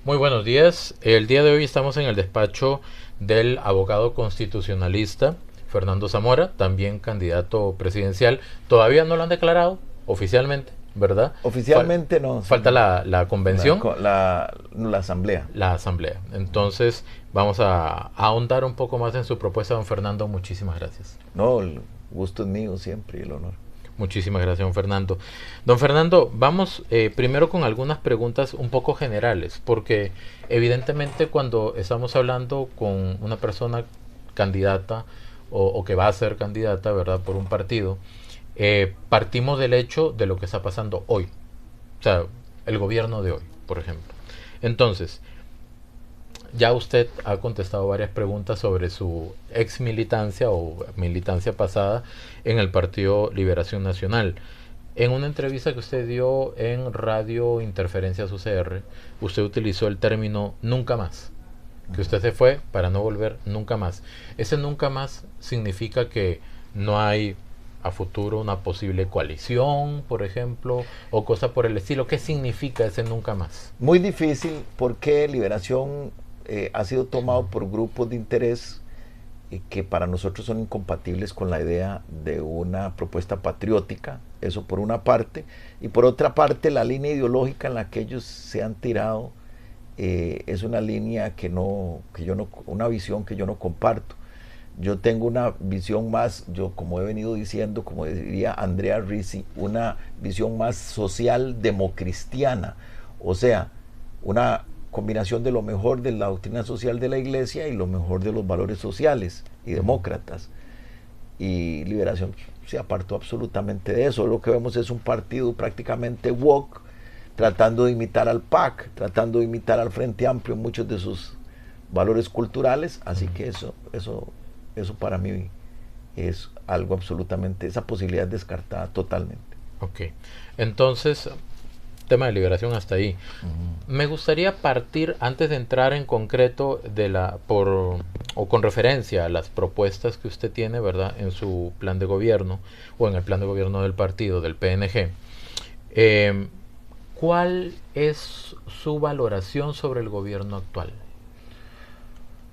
Muy buenos días. El día de hoy estamos en el despacho del abogado constitucionalista Fernando Zamora, también candidato presidencial. Todavía no lo han declarado oficialmente, ¿verdad? Fal- Oficialmente no, Falta la convención, la asamblea. la asamblea. Entonces vamos a ahondar un poco más en su propuesta, don Fernando. Muchísimas gracias. No, el gusto es mío siempre y el honor. Muchísimas gracias, don Fernando. Don Fernando, vamos primero con algunas preguntas un poco generales, porque evidentemente cuando estamos hablando con una persona candidata o que va a ser candidata, ¿verdad?, por un partido, partimos del hecho de lo que está pasando hoy, o sea, el gobierno de hoy, por ejemplo. Entonces, ya usted ha contestado varias preguntas sobre su ex militancia o militancia pasada en el Partido Liberación Nacional. En una entrevista que usted dio en Radio Interferencias UCR, usted utilizó el término nunca más. Que usted se fue para no volver nunca más. Ese nunca más significa que no hay a futuro una posible coalición, por ejemplo, o cosa por el estilo. ¿Qué significa ese nunca más? Muy difícil porque Liberación ha sido tomado por grupos de interés que para nosotros son incompatibles con la idea de una propuesta patriótica, eso por una parte, y por otra parte la línea ideológica en la que ellos se han tirado es una línea que yo no, una visión que yo no comparto. Yo tengo una visión más, yo como he venido diciendo, como diría Andrea Ricci, una visión más social democristiana, o sea, una combinación de lo mejor de la doctrina social de la iglesia y lo mejor de los valores sociales y demócratas. Y Liberación se apartó absolutamente de eso. Lo que vemos es un partido prácticamente woke, tratando de imitar al PAC, tratando de imitar al Frente Amplio en muchos de sus valores culturales, así que eso para mí es algo absolutamente, esa posibilidad descartada totalmente. Ok. Entonces, tema de liberación hasta ahí. Me gustaría partir, antes de entrar en concreto, o con referencia a las propuestas que usted tiene, ¿verdad?, en su plan de gobierno, o en el plan de gobierno del partido, del PNG. eh, ¿Cuál es su valoración sobre el gobierno actual?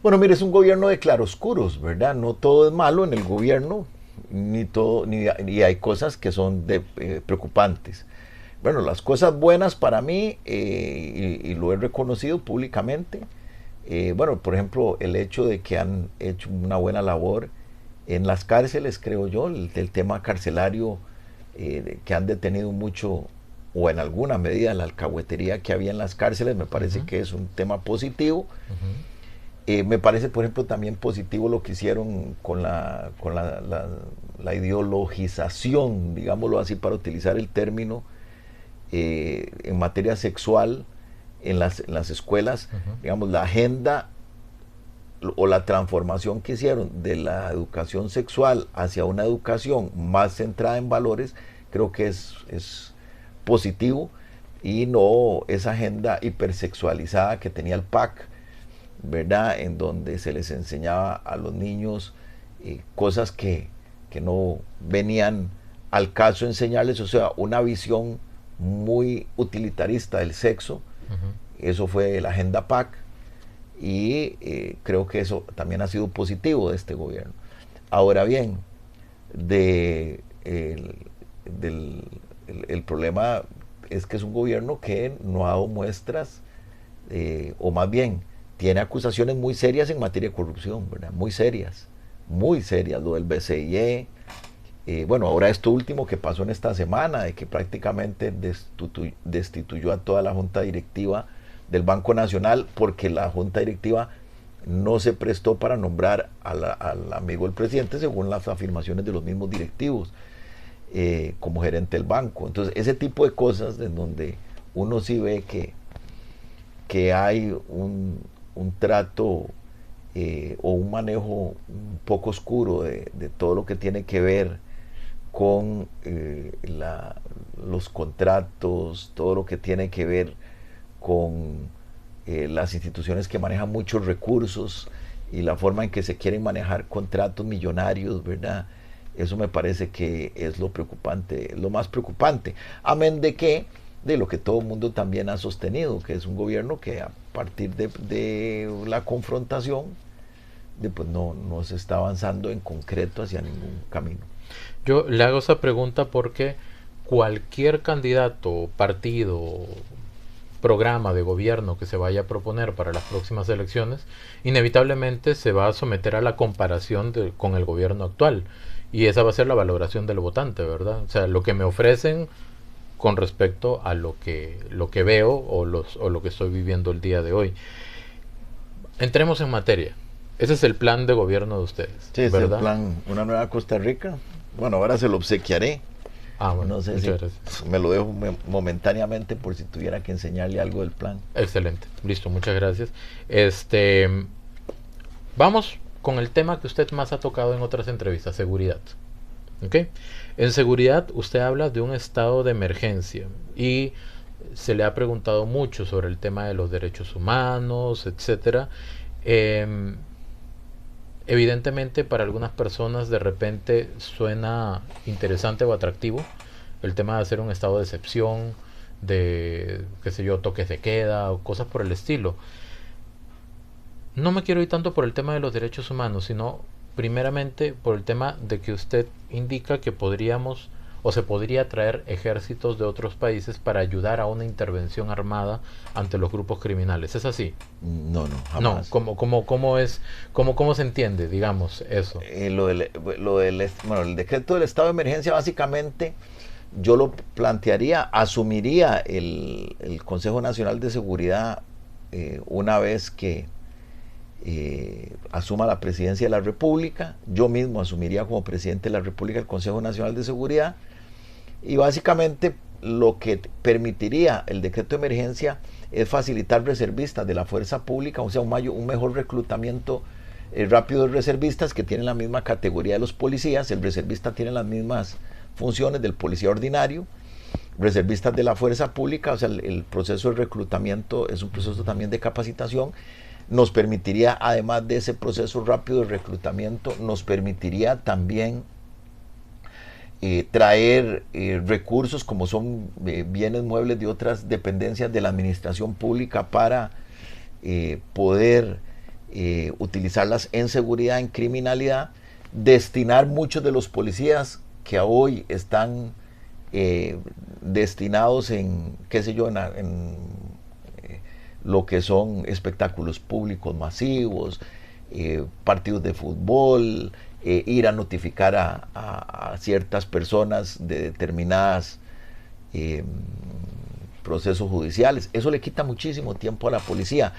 Bueno, mire, es un gobierno de claroscuros, ¿verdad? No todo es malo en el gobierno, ni todo, ni hay cosas que son preocupantes. Bueno, las cosas buenas para mí, y lo he reconocido públicamente, bueno, por ejemplo, el hecho de que han hecho una buena labor en las cárceles, creo yo, el tema carcelario, que han detenido mucho, o en alguna medida, la alcahuetería que había en las cárceles, me parece Ujú, que es un tema positivo. ujú, Me parece, por ejemplo, también positivo lo que hicieron con la ideologización, digámoslo así, para utilizar el término, en materia sexual en las escuelas, ujú. digamos, la agenda o la transformación que hicieron de la educación sexual hacia una educación más centrada en valores, creo que es positivo y no esa agenda hipersexualizada que tenía el PAC, ¿verdad? En donde se les enseñaba a los niños cosas que no venían al caso enseñarles, o sea, una visión muy utilitarista del sexo. Ujú. Eso fue la agenda PAC y creo que eso también ha sido positivo de este gobierno. Ahora bien, de, del, el problema es que es un gobierno que no ha dado muestras, o más bien, tiene acusaciones muy serias en materia de corrupción, ¿verdad? Muy serias, lo del BCIE. Bueno, ahora esto último que pasó en esta semana, de que prácticamente destituyó a toda la junta directiva del Banco Nacional porque la junta directiva no se prestó para nombrar al amigo del presidente según las afirmaciones de los mismos directivos, como gerente del banco. Entonces, ese tipo de cosas en donde uno sí ve que hay un trato, o un manejo un poco oscuro de todo lo que tiene que ver con los contratos, todo lo que tiene que ver con las instituciones que manejan muchos recursos y la forma en que se quieren manejar contratos millonarios, ¿verdad? Eso me parece que es lo preocupante, lo más preocupante. Amén de que de lo que todo el mundo también ha sostenido, que es un gobierno que a partir de la confrontación pues no se está avanzando en concreto hacia ningún camino. Yo le hago esa pregunta porque cualquier candidato, partido, programa de gobierno que se vaya a proponer para las próximas elecciones, inevitablemente se va a someter a la comparación con el gobierno actual. Y esa va a ser la valoración del votante, ¿verdad? O sea, lo que me ofrecen con respecto a lo que veo o lo que estoy viviendo el día de hoy. Entremos en materia. Ese es el plan de gobierno de ustedes, Sí, es ¿verdad? el plan Una Nueva Costa Rica. Bueno, ahora se lo obsequiaré. Ah, bueno, No sé muchas si gracias. me lo dejo momentáneamente por si tuviera que enseñarle algo del plan. Excelente, listo, muchas gracias. Vamos con el tema que usted más ha tocado en otras entrevistas, seguridad. ¿Ok? En seguridad usted habla de un estado de emergencia y se le ha preguntado mucho sobre el tema de los derechos humanos, etcétera. Em, Evidentemente para algunas personas de repente suena interesante o atractivo el tema de hacer un estado de excepción, de, qué sé yo, toques de queda o cosas por el estilo. No me quiero ir tanto por el tema de los derechos humanos, sino primeramente por el tema de que usted indica que podríamos o se podría traer ejércitos de otros países para ayudar a una intervención armada ante los grupos criminales. ¿Es así? No, No, jamás. ¿cómo se entiende, digamos, eso? Bueno, el decreto del estado de emergencia básicamente yo lo plantearía, asumiría el Consejo Nacional de Seguridad una vez que asuma la presidencia de la República. Yo mismo asumiría como presidente de la República el Consejo Nacional de Seguridad, y básicamente lo que permitiría el decreto de emergencia es facilitar reservistas de la fuerza pública, o sea, un mejor reclutamiento rápido de reservistas que tienen la misma categoría de los policías. El reservista tiene las mismas funciones del policía ordinario. Reservistas de la fuerza pública, o sea, el proceso de reclutamiento es un proceso también de capacitación. Nos permitiría, además de ese proceso rápido de reclutamiento, nos permitiría también traer recursos como son bienes muebles de otras dependencias de la administración pública para poder utilizarlas en seguridad, en criminalidad, destinar muchos de los policías que hoy están destinados en, qué sé yo, en lo que son espectáculos públicos masivos, partidos de fútbol, ir a notificar a ciertas personas de determinadas procesos judiciales. Eso le quita muchísimo tiempo a la policía.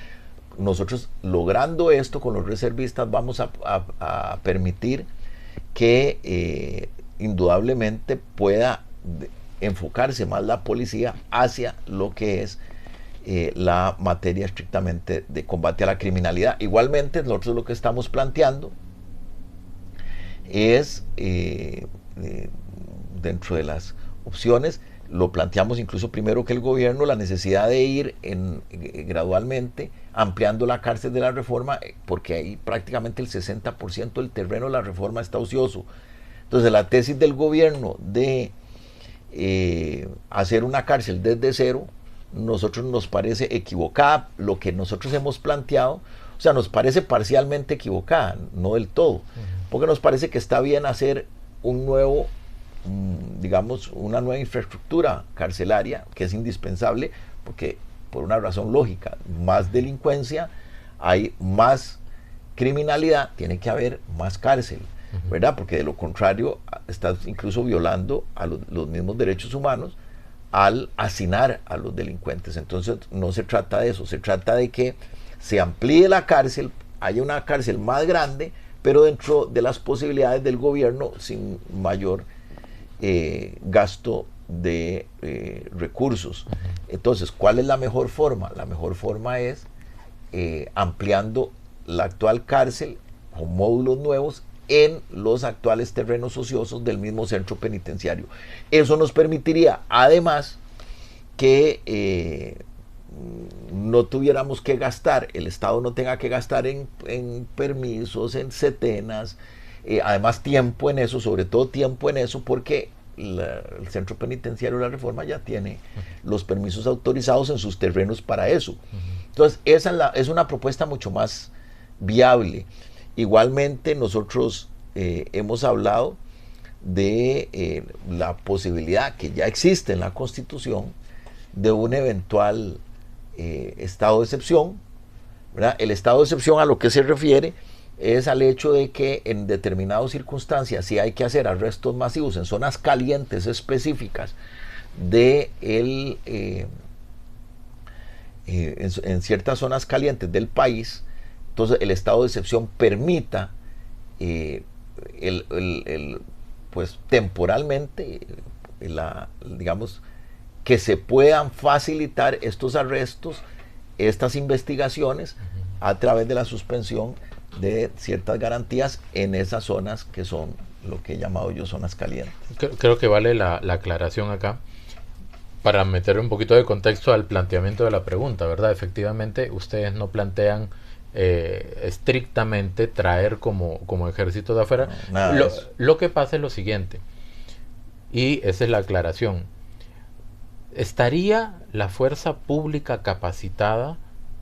Nosotros, logrando esto con los reservistas, vamos a permitir que indudablemente pueda enfocarse más la policía hacia lo que es la materia estrictamente de combate a la criminalidad. Igualmente, nosotros lo que estamos planteando es, dentro de las opciones, lo planteamos incluso primero que el gobierno, la necesidad de ir gradualmente ampliando la cárcel de la reforma, porque ahí prácticamente el 60% del terreno de la reforma está ocioso. Entonces la tesis del gobierno de hacer una cárcel desde cero, nosotros nos parece equivocada. Lo que nosotros hemos planteado, o sea, nos parece parcialmente equivocada, no del todo, porque nos parece que está bien hacer un nuevo, digamos, una nueva infraestructura carcelaria, que es indispensable, porque por una razón lógica, más delincuencia, hay más criminalidad, tiene que haber más cárcel, ¿verdad? Porque de lo contrario estás incluso violando a los mismos derechos humanos al hacinar a los delincuentes. Entonces no se trata de eso, se trata de que se amplíe la cárcel, haya una cárcel más grande, pero dentro de las posibilidades del gobierno, sin mayor gasto de recursos. Entonces, ¿cuál es la mejor forma? La mejor forma es ampliando la actual cárcel con módulos nuevos en los actuales terrenos ociosos del mismo centro penitenciario. Eso nos permitiría, además, que no tuviéramos que gastar, el Estado no tenga que gastar en permisos, en setenas, además tiempo en eso, sobre todo tiempo en eso, porque el centro penitenciario de la Reforma ya tiene los permisos autorizados en sus terrenos para eso. Entonces, esa es una propuesta mucho más viable. Igualmente, nosotros hemos hablado de la posibilidad que ya existe en la Constitución de un eventual estado de excepción, ¿verdad? El estado de excepción a lo que se refiere es al hecho de que en determinadas circunstancias, si hay que hacer arrestos masivos en zonas calientes específicas en ciertas zonas calientes del país, entonces el estado de excepción permita pues temporalmente digamos que se puedan facilitar estos arrestos, estas investigaciones a través de la suspensión de ciertas garantías en esas zonas que son lo que he llamado yo zonas calientes. Creo que vale la aclaración acá para meter un poquito de contexto al planteamiento de la pregunta, ¿verdad? Efectivamente, ustedes no plantean estrictamente traer como ejército de afuera. No, lo que pasa es lo siguiente, y esa es la aclaración. ¿Estaría la fuerza pública capacitada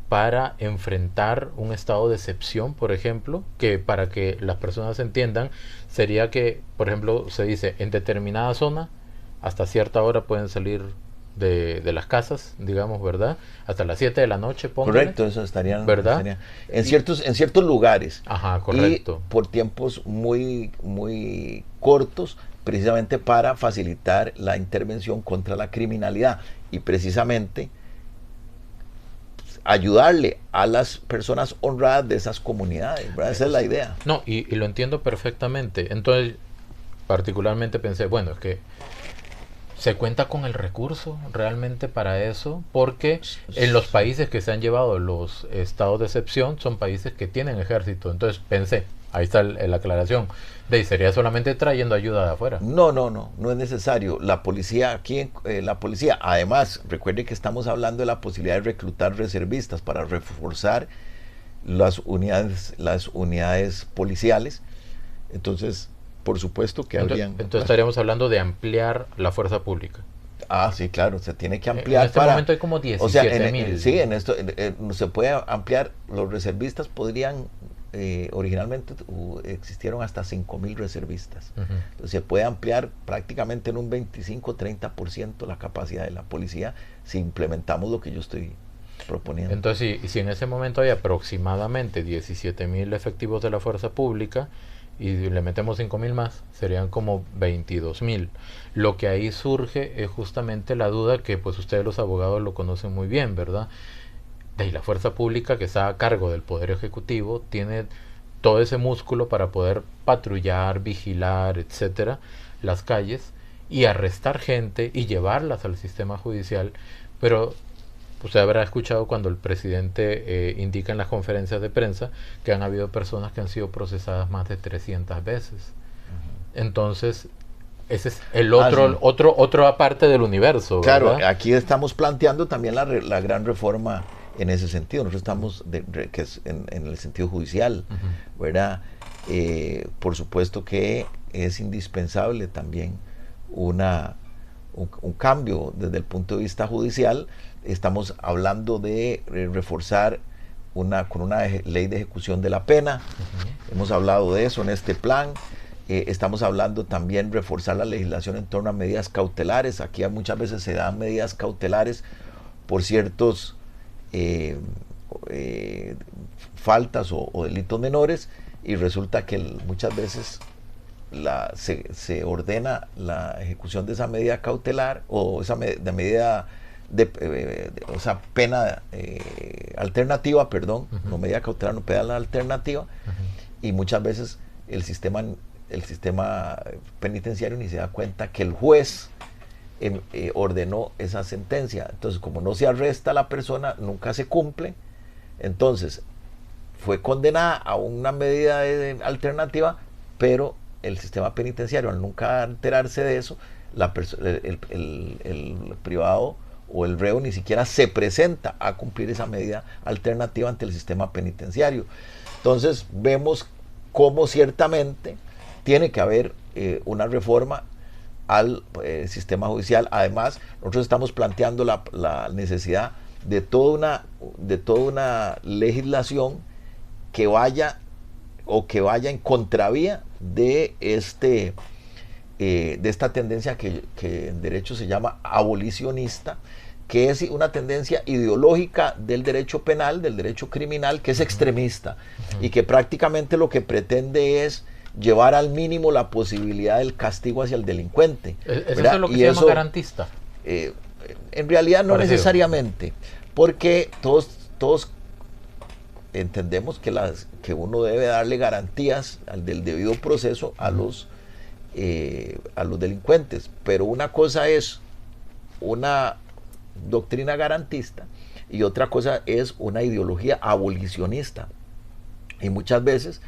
para enfrentar un estado de excepción, por ejemplo? Que para que las personas entiendan, sería que, por ejemplo, se dice, en determinada zona, hasta cierta hora pueden salir de las casas, digamos, ¿verdad? Hasta las 7 de la noche, póngale. Correcto, eso estarían, ¿verdad? En ciertos lugares. Ajá, correcto. Y por tiempos muy, muy cortos, precisamente para facilitar la intervención contra la criminalidad y precisamente ayudarle a las personas honradas de esas comunidades, ¿verdad? Esa es la idea. No, y lo entiendo perfectamente. Entonces, particularmente pensé, bueno, es que se cuenta con el recurso realmente para eso, porque en los países que se han llevado los estados de excepción son países que tienen ejército. Entonces pensé, ahí está la aclaración, sería solamente trayendo ayuda de afuera. No es necesario. La policía, aquí la policía, además, recuerde que estamos hablando de la posibilidad de reclutar reservistas para reforzar las unidades policiales. Entonces, por supuesto que habrían... Entonces estaríamos hablando de ampliar la fuerza pública. Ah, sí, claro, se tiene que ampliar. En este momento hay como 17,000. Sí, en esto se puede ampliar. Los reservistas podrían, originalmente existieron hasta 5,000 reservistas. Entonces se puede ampliar prácticamente en un 25-30% la capacidad de la policía si implementamos lo que yo estoy proponiendo. Entonces, si en ese momento hay aproximadamente 17,000 efectivos de la fuerza pública, y le metemos 5,000 más, serían como 22,000. Lo que ahí surge es justamente la duda que pues ustedes los abogados lo conocen muy bien, ¿verdad? Y la fuerza pública que está a cargo del Poder Ejecutivo tiene todo ese músculo para poder patrullar, vigilar, etcétera, las calles y arrestar gente y llevarlas al sistema judicial, pero usted habrá escuchado cuando el presidente indica en las conferencias de prensa que han habido personas que han sido procesadas más de 300 veces. Entonces, ese es el otro aparte del universo, claro, ¿verdad? Aquí estamos planteando también la gran reforma en ese sentido. Nosotros estamos, que es en el sentido judicial, ¿verdad? Por supuesto que es indispensable también un cambio desde el punto de vista judicial. Estamos hablando de reforzar con una ley de ejecución de la pena. Hemos hablado de eso en este plan. Estamos hablando también de reforzar la legislación en torno a medidas cautelares. Aquí muchas veces se dan medidas cautelares por ciertos faltas o delitos menores y resulta que muchas veces se ordena la ejecución de esa medida cautelar o esa medida o sea, pena alternativa, perdón, no medida cautelar, no pena alternativa, y muchas veces el sistema penitenciario ni se da cuenta que el juez ordenó esa sentencia. Entonces, como no se arresta a la persona, nunca se cumple. Entonces, fue condenada a una medida alternativa, pero el sistema penitenciario, al nunca enterarse de eso, el privado o el reo ni siquiera se presenta a cumplir esa medida alternativa ante el sistema penitenciario. Entonces vemos cómo ciertamente tiene que haber una reforma al sistema judicial. Además, nosotros estamos planteando la necesidad de toda una legislación que vaya en contravía de esta tendencia que en derecho se llama abolicionista, que es una tendencia ideológica del derecho penal, del derecho criminal, que es extremista y que prácticamente lo que pretende es llevar al mínimo la posibilidad del castigo hacia el delincuente. ¿Eso es lo que se llama garantista? En realidad no necesariamente, porque todos entendemos que uno debe darle garantías del debido proceso a los delincuentes, pero una cosa es una doctrina garantista y otra cosa es una ideología abolicionista, y muchas veces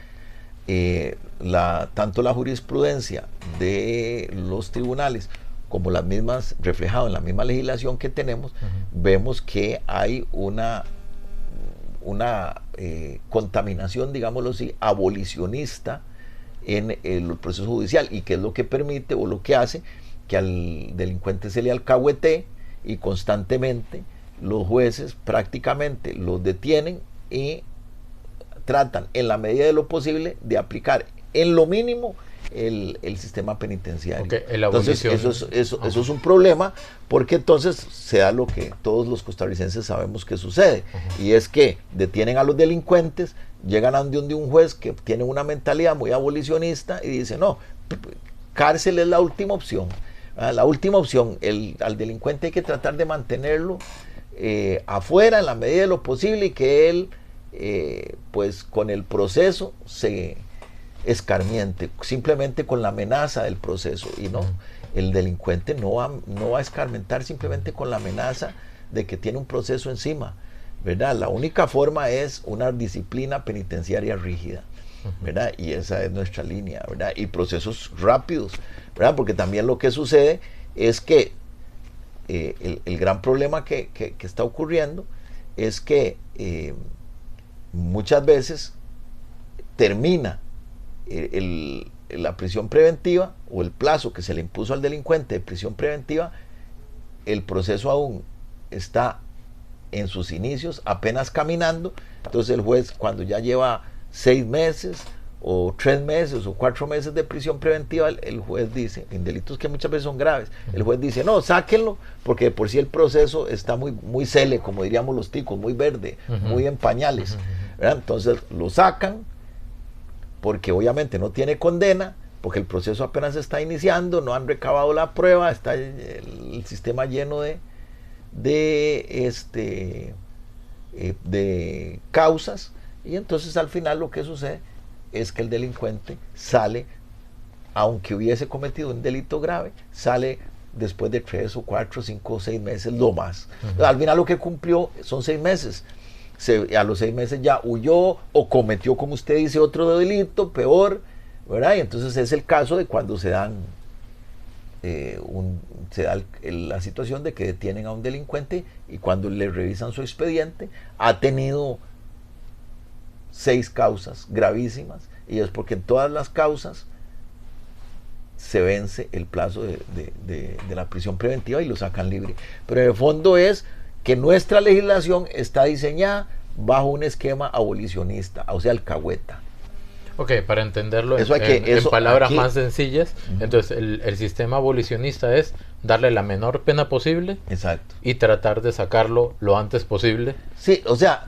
tanto la jurisprudencia de los tribunales como las mismas, reflejado en la misma legislación que tenemos, vemos que hay una contaminación, digámoslo así, abolicionista en el proceso judicial, y que es lo que permite o lo que hace que al delincuente se le alcahuetee, y constantemente los jueces prácticamente los detienen y tratan en la medida de lo posible de aplicar en lo mínimo el sistema penitenciario. Okay, entonces eso es un problema, porque entonces se da lo que todos los costarricenses sabemos que sucede, y es que detienen a los delincuentes, llegan a donde un juez que tiene una mentalidad muy abolicionista y dice: no, cárcel es la última opción. La última opción, al delincuente hay que tratar de mantenerlo afuera en la medida de lo posible, y que él pues con el proceso se escarmiente, simplemente con la amenaza del proceso. Y no, el delincuente no va a escarmentar simplemente con la amenaza de que tiene un proceso encima, ¿verdad? La única forma es una disciplina penitenciaria rígida, ¿verdad? Y esa es nuestra línea, ¿verdad? Y procesos rápidos, ¿verdad? Porque también lo que sucede es que el gran problema que está ocurriendo es que muchas veces termina la prisión preventiva, o el plazo que se le impuso al delincuente de prisión preventiva, el proceso aún está en sus inicios, apenas caminando. Entonces el juez, cuando ya lleva 6 meses o 3 meses o 4 meses de prisión preventiva, el juez dice, en delitos que muchas veces son graves, el juez dice: no, sáquenlo, porque de por sí el proceso está muy cele, como diríamos los ticos, muy verde, muy en pañales, ¿verdad? Entonces lo sacan, porque obviamente no tiene condena, porque el proceso apenas está iniciando, no han recabado la prueba, está el sistema lleno de causas, y entonces al final lo que sucede es que el delincuente sale, aunque hubiese cometido un delito grave, sale después de 3 o 4, 5 o 6 meses, lo más. Al final lo que cumplió son 6 meses. A los 6 meses ya huyó o cometió, como usted dice, otro delito peor, ¿verdad? Y entonces es el caso de cuando se da la situación de que detienen a un delincuente, y cuando le revisan su expediente ha tenido 6 causas gravísimas, y es porque en todas las causas se vence el plazo de la prisión preventiva y lo sacan libre. Pero en el fondo es que nuestra legislación está diseñada bajo un esquema abolicionista, o sea, alcahueta. Ok, para entenderlo en palabras más sencillas, entonces el sistema abolicionista es darle la menor pena posible. Exacto. Y tratar de sacarlo lo antes posible. Sí, o sea,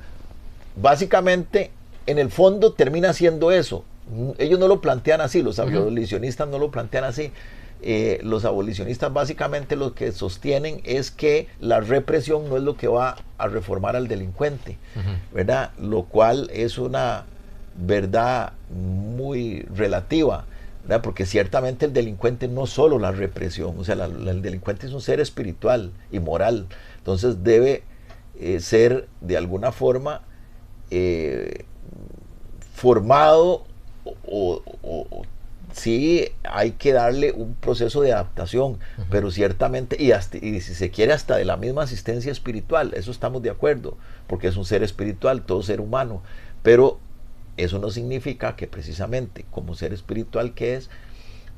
básicamente en el fondo termina siendo eso. Ellos no lo plantean así, los abolicionistas no lo plantean así. Los abolicionistas básicamente lo que sostienen es que la represión no es lo que va a reformar al delincuente, ¿verdad? Lo cual es una verdad muy relativa, ¿verdad? Porque ciertamente el delincuente no solo la represión, o sea, el delincuente es un ser espiritual y moral, entonces debe ser de alguna forma formado, o sí hay que darle un proceso de adaptación, pero ciertamente, y si se quiere hasta de la misma asistencia espiritual, eso estamos de acuerdo, porque es un ser espiritual, todo ser humano, pero eso no significa que precisamente como ser espiritual que es,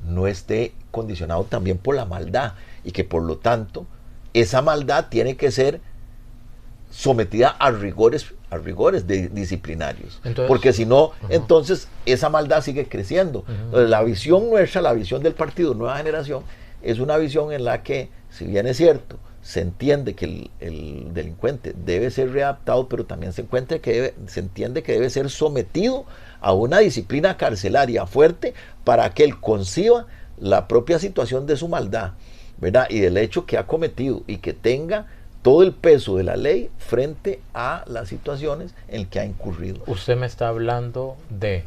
no esté condicionado también por la maldad, y que por lo tanto esa maldad tiene que ser sometida a rigores disciplinarios. Entonces, porque si no, entonces esa maldad sigue creciendo. Entonces, la visión nuestra, la visión del partido Nueva Generación, es una visión en la que, si bien es cierto, se entiende que el delincuente debe ser readaptado, pero también se entiende que debe ser sometido a una disciplina carcelaria fuerte para que él conciba la propia situación de su maldad, ¿verdad? Y del hecho que ha cometido, y que tenga todo el peso de la ley frente a las situaciones en que ha incurrido. Usted me está hablando de,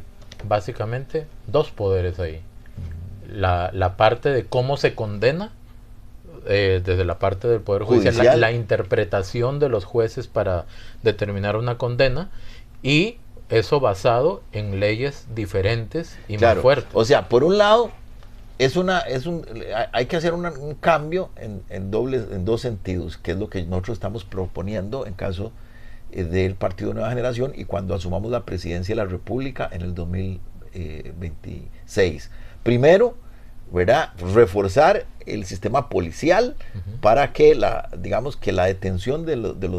básicamente, dos poderes ahí. La parte de cómo se condena, desde la parte del Poder Judicial. La interpretación de los jueces para determinar una condena, y eso basado en leyes diferentes y más fuertes. O sea, por un lado, hay que hacer un cambio en dos sentidos, que es lo que nosotros estamos proponiendo en caso del Partido Nueva Generación, y cuando asumamos la presidencia de la República en el 2026. Primero, ¿verdad?, reforzar el sistema policial para que la detención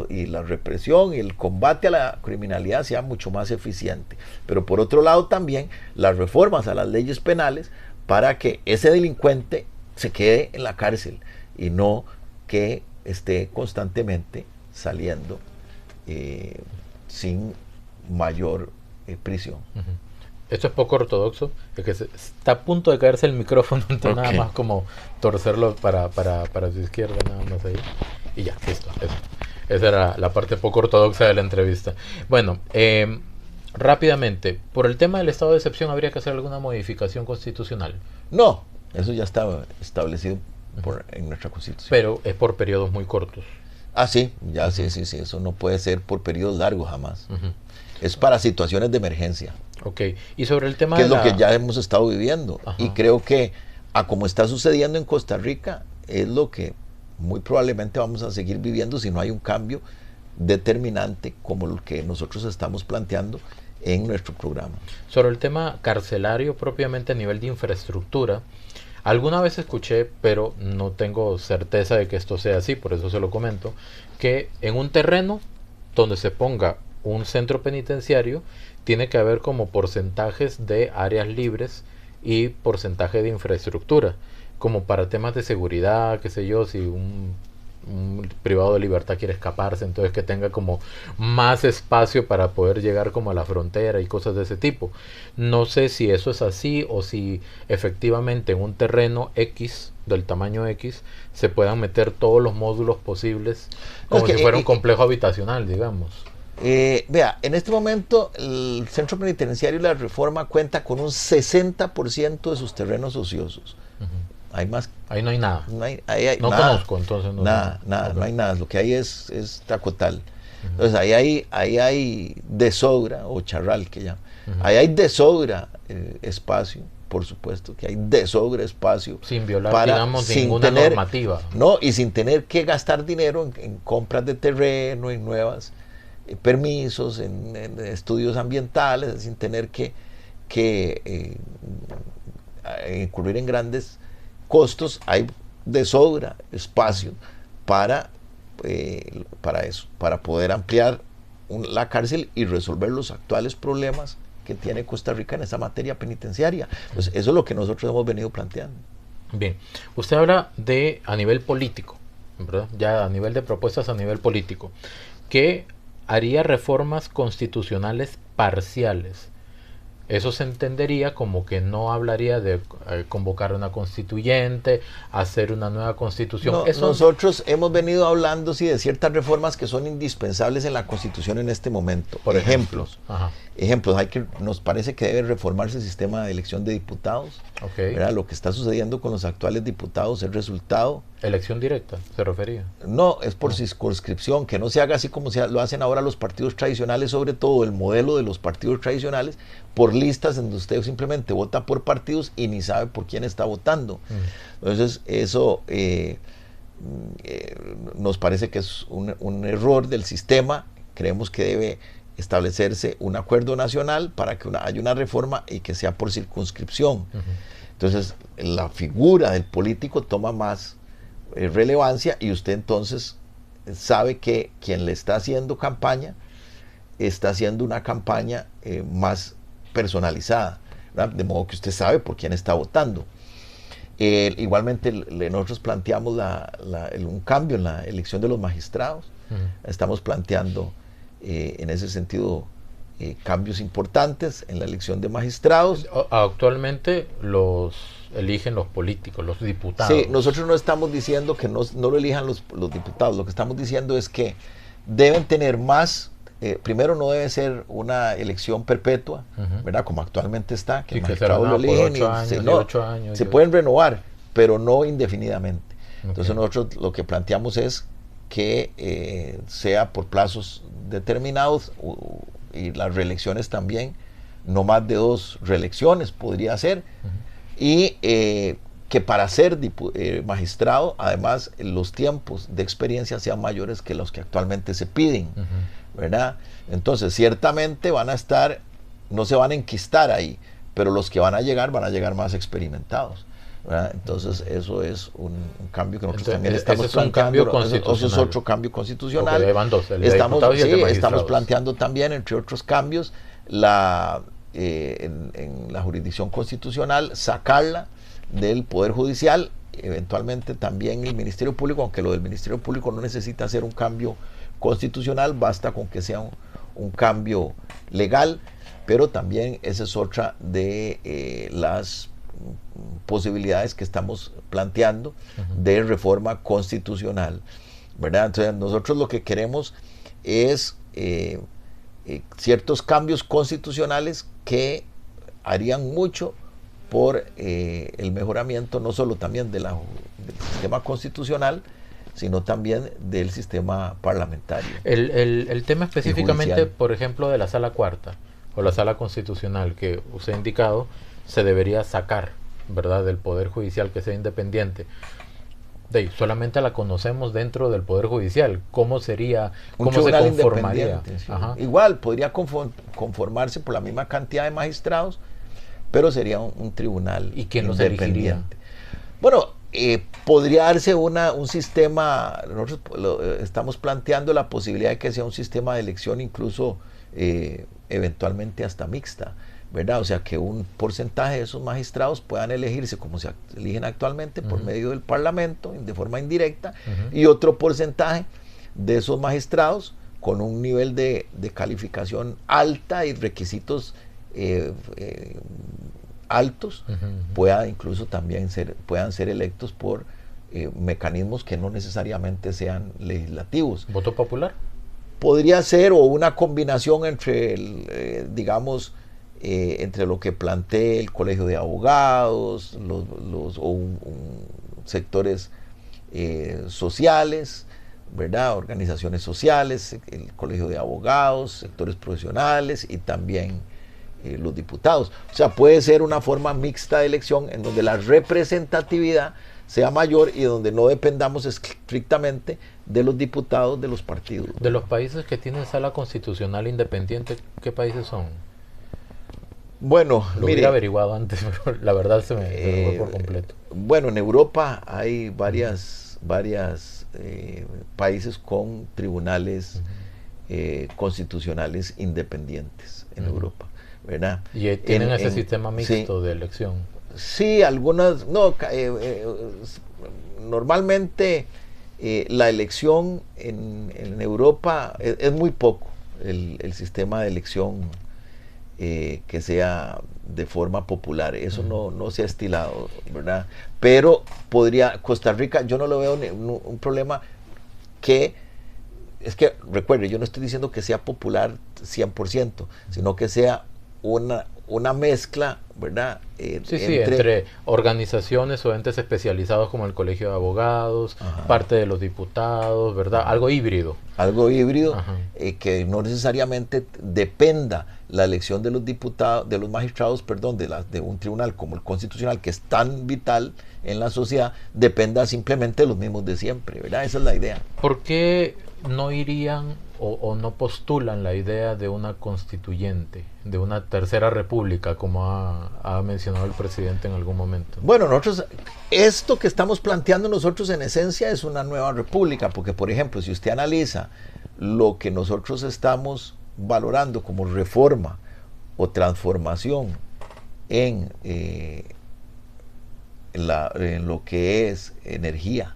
y la represión y el combate a la criminalidad sea mucho más eficiente. Pero por otro lado también las reformas a las leyes penales para que ese delincuente se quede en la cárcel y no que esté constantemente saliendo sin mayor prisión. Esto es poco ortodoxo, es que está a punto de caerse el micrófono, entonces nada más como torcerlo para su izquierda, nada más ahí, y ya, listo. Esa era la parte poco ortodoxa de la entrevista. Bueno, rápidamente, por el tema del estado de excepción, ¿habría que hacer alguna modificación constitucional? No, eso ya estaba establecido en nuestra Constitución. Pero es por periodos muy cortos. Ah, sí, ya sí, eso no puede ser por periodos largos jamás. Es para situaciones de emergencia. Ok, y sobre el tema que es lo que ya hemos estado viviendo. Ajá. Y creo que, como está sucediendo en Costa Rica, es lo que muy probablemente vamos a seguir viviendo si no hay un cambio determinante como el que nosotros estamos planteando en nuestro programa. Sobre el tema carcelario propiamente a nivel de infraestructura, alguna vez escuché, pero no tengo certeza de que esto sea así, por eso se lo comento, que en un terreno donde se ponga un centro penitenciario tiene que haber como porcentajes de áreas libres y porcentaje de infraestructura, como para temas de seguridad, qué sé yo, si un privado de libertad quiere escaparse, entonces que tenga como más espacio para poder llegar como a la frontera y cosas de ese tipo. No sé si eso es así o si efectivamente en un terreno X, del tamaño X, se puedan meter todos los módulos posibles como si fuera un complejo habitacional, digamos. Vea, en este momento el Centro Penitenciario y la Reforma cuenta con un 60% de sus terrenos ociosos. Hay más. Ahí no hay nada. No conozco, entonces no. Nada, okay. No hay nada. Lo que hay es Tacotal. Entonces ahí hay de sobra, o charral que llaman. Ahí hay de sobra espacio, por supuesto, que hay de sobra espacio. Sin violar, digamos, ninguna normativa. No, y sin tener que gastar dinero en compras de terreno, en nuevas permisos, en estudios ambientales, sin tener que incurrir en grandes costos. Hay de sobra espacio para eso, para poder ampliar la cárcel y resolver los actuales problemas que tiene Costa Rica en esa materia penitenciaria. Pues eso es lo que nosotros hemos venido planteando. Bien, usted habla de a nivel político, ¿verdad? Ya a nivel de propuestas a nivel político, que haría reformas constitucionales parciales. Eso se entendería como que no hablaría de convocar una constituyente, hacer una nueva constitución. No, nosotros hemos venido hablando de ciertas reformas que son indispensables en la Constitución en este momento. Por ejemplos, nos parece que debe reformarse el sistema de elección de diputados. ¿Verdad? Lo que está sucediendo con los actuales diputados es resultado. ¿Elección directa se refería? No, es por circunscripción, que no se haga así como lo hacen ahora los partidos tradicionales, sobre todo el modelo de los partidos tradicionales, por listas en donde usted simplemente vota por partidos y ni sabe por quién está votando. Entonces eso nos parece que es un error del sistema. Creemos que debe establecerse un acuerdo nacional para que haya una reforma y que sea por circunscripción. Entonces, la figura del político toma más relevancia y usted entonces sabe que quien le está haciendo campaña está haciendo una campaña más personalizada, ¿verdad? De modo que usted sabe por quién está votando. Igualmente nosotros planteamos un cambio en la elección de los magistrados. Estamos planteando en ese sentido cambios importantes en la elección de magistrados. Actualmente los eligen los políticos, los diputados. Sí, nosotros no estamos diciendo que no lo elijan los diputados, lo que estamos diciendo es que deben tener más, primero no debe ser una elección perpetua, ¿verdad? Como actualmente está, que sí, el magistrado lo eligen y 8 años, se pueden renovar, pero no indefinidamente. Okay. Entonces nosotros lo que planteamos es que sea por plazos determinados y las reelecciones también, no más de 2 reelecciones podría ser, y que para ser magistrado, además, los tiempos de experiencia sean mayores que los que actualmente se piden, ¿verdad? Entonces, ciertamente van a estar, no se van a enquistar ahí, pero los que van a llegar más experimentados, ¿verdad? Entonces, eso es un cambio que nosotros también estamos planteando. Eso es otro cambio constitucional. Estamos planteando también, entre otros cambios, en la jurisdicción constitucional, sacarla del Poder Judicial, eventualmente también el Ministerio Público, aunque lo del Ministerio Público no necesita hacer un cambio constitucional, basta con que sea un cambio legal, pero también esa es otra de las posibilidades que estamos planteando de reforma constitucional, ¿verdad? Entonces nosotros lo que queremos es ciertos cambios constitucionales que harían mucho por el mejoramiento no solo también del sistema constitucional, sino también del sistema parlamentario. El tema específicamente, por ejemplo, de la Sala Cuarta o la Sala Constitucional que usted ha indicado, se debería sacar, ¿verdad?, del Poder Judicial, que sea independiente. Solamente la conocemos dentro del Poder Judicial. ¿Cómo sería? ¿Cómo se conformaría? Sí. Igual, podría conformarse por la misma cantidad de magistrados, pero sería un tribunal ¿Y quién los elegiría? Bueno, podría darse un sistema, nosotros estamos planteando la posibilidad de que sea un sistema de elección incluso eventualmente hasta mixta, ¿verdad? O sea, que un porcentaje de esos magistrados puedan elegirse como se eligen actualmente por medio del Parlamento, de forma indirecta, y otro porcentaje de esos magistrados con un nivel de calificación alta y requisitos altos, puedan incluso también puedan ser electos por mecanismos que no necesariamente sean legislativos. ¿Voto popular? Podría ser, o una combinación entre, digamos, entre lo que plantee el Colegio de Abogados, sectores sociales, ¿verdad? Organizaciones sociales, el Colegio de Abogados, sectores profesionales y también los diputados. O sea, puede ser una forma mixta de elección en donde la representatividad sea mayor y donde no dependamos estrictamente de los diputados de los partidos. De los países que tienen sala constitucional independiente, ¿qué países son? Bueno, lo hubiera averiguado antes, pero la verdad se me fue por completo. Bueno, en Europa hay varias países con tribunales constitucionales independientes en Europa, ¿verdad? Y tienen ese sistema mixto de elección. Sí, algunas, no, normalmente la elección en Europa es muy poco el sistema de elección que sea de forma popular, eso no se ha estilado, ¿verdad? Pero Costa Rica, yo no lo veo un problema es que recuerde, yo no estoy diciendo que sea popular 100%, sino que sea una mezcla, ¿verdad? Entre organizaciones o entes especializados como el Colegio de Abogados, parte de los diputados, ¿verdad? Algo híbrido. Algo híbrido, que no necesariamente dependa la elección de los diputados, de los magistrados, perdón, de un tribunal como el Constitucional, que es tan vital en la sociedad, dependa simplemente de los mismos de siempre, ¿verdad? Esa es la idea. ¿Por qué no irían o no postulan la idea de una constituyente, de una tercera república, como ha mencionado el presidente en algún momento? Bueno, nosotros, esto que estamos planteando nosotros en esencia es una nueva república, porque por ejemplo, si usted analiza lo que nosotros estamos valorando como reforma o transformación en, en lo que es energía,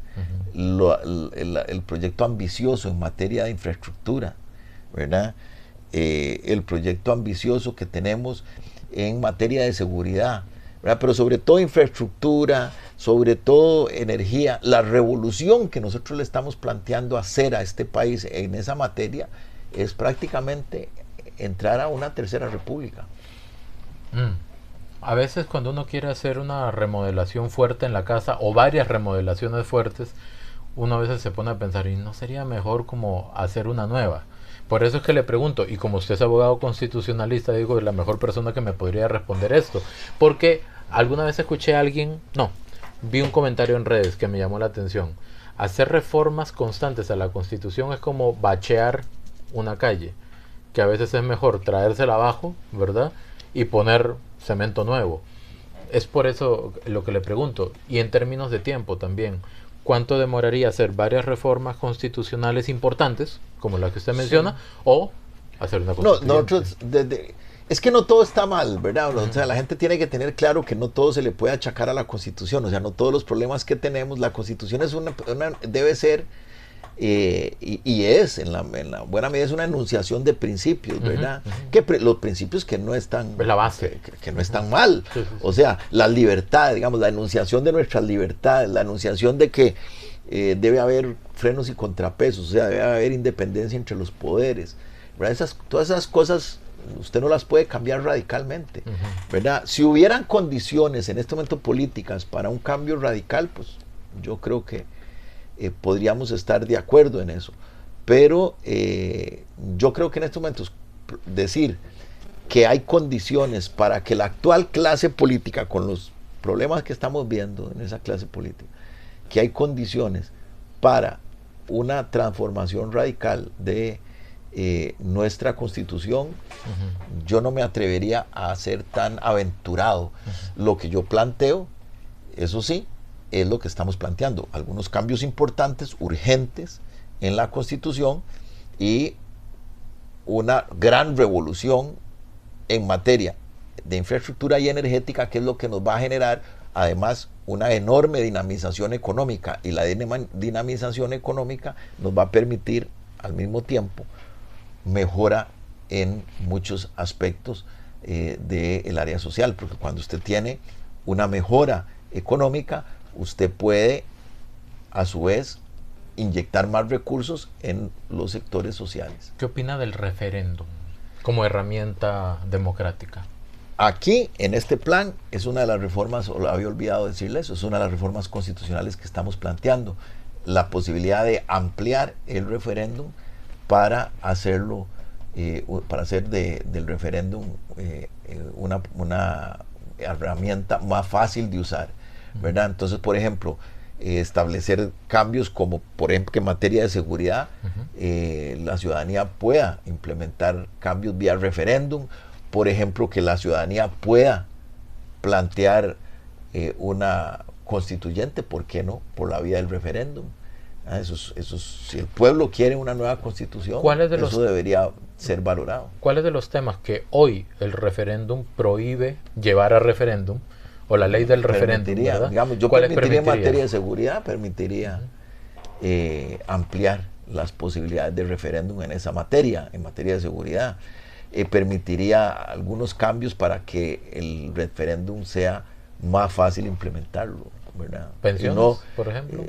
el proyecto ambicioso en materia de infraestructura, ¿verdad? El proyecto ambicioso que tenemos en materia de seguridad, ¿verdad? Pero sobre todo infraestructura, sobre todo energía, la revolución que nosotros le estamos planteando hacer a este país en esa materia es prácticamente entrar a una tercera república. A veces cuando uno quiere hacer una remodelación fuerte en la casa o varias remodelaciones fuertes, uno a veces se pone a pensar, ¿y no sería mejor como hacer una nueva? Por eso es que le pregunto, y como usted es abogado constitucionalista, digo, es la mejor persona que me podría responder esto. Porque alguna vez escuché a alguien, no, vi un comentario en redes que me llamó la atención. Hacer reformas constantes a la Constitución es como bachear una calle, que a veces es mejor traérsela abajo, ¿verdad? Y poner cemento nuevo. Es por eso lo que le pregunto. Y en términos de tiempo también, ¿cuánto demoraría hacer varias reformas constitucionales importantes, como la que usted menciona, sí, o hacer una constituyente? No, nosotros, es que no todo está mal, ¿verdad? O sea, la gente tiene que tener claro que no todo se le puede achacar a la Constitución. O sea, no todos los problemas que tenemos, la Constitución es debe ser, y es, en la buena medida, es una enunciación de principios, ¿verdad? Que los principios que no están, es la base, que no están mal. Sí. O sea, la libertad, digamos, la enunciación de nuestras libertades, la enunciación de que debe haber frenos y contrapesos, o sea, debe haber independencia entre los poderes, ¿verdad? Todas esas cosas usted no las puede cambiar radicalmente, ¿verdad? Si hubieran condiciones en este momento políticas para un cambio radical, pues yo creo que podríamos estar de acuerdo en eso, pero yo creo que en estos momentos decir que hay condiciones para que la actual clase política, con los problemas que estamos viendo en esa clase política, que hay condiciones para una transformación radical de nuestra Constitución, yo no me atrevería a ser tan aventurado. Lo que yo planteo, eso sí, es lo que estamos planteando, algunos cambios importantes, urgentes en la Constitución y una gran revolución en materia de infraestructura y energética, que es lo que nos va a generar además una enorme dinamización económica, y la dinamización económica nos va a permitir al mismo tiempo mejora en muchos aspectos del área social, porque cuando usted tiene una mejora económica, usted puede a su vez inyectar más recursos en los sectores sociales. ¿Qué opina del referéndum como herramienta democrática? Aquí, en este plan, es una de las reformas, o lo había olvidado decirle eso, es una de las reformas constitucionales que estamos planteando, la posibilidad de ampliar el referéndum para hacerlo, para hacer del referéndum una herramienta más fácil de usar, ¿verdad? Entonces, por ejemplo, establecer cambios como, por ejemplo, que en materia de seguridad, la ciudadanía pueda implementar cambios vía referéndum, por ejemplo, que la ciudadanía pueda plantear una constituyente, ¿por qué no? Por la vía del referéndum. Si el pueblo quiere una nueva constitución, eso debería ser valorado. ¿Cuáles de los temas que hoy el referéndum prohíbe llevar a referéndum, o la ley del referéndum, ¿verdad? Digamos, yo permitiría en materia de seguridad, permitiría ampliar las posibilidades de referéndum en esa materia, en materia de seguridad. Permitiría algunos cambios para que el referéndum sea más fácil implementarlo, ¿verdad? ¿Pensiones, por ejemplo?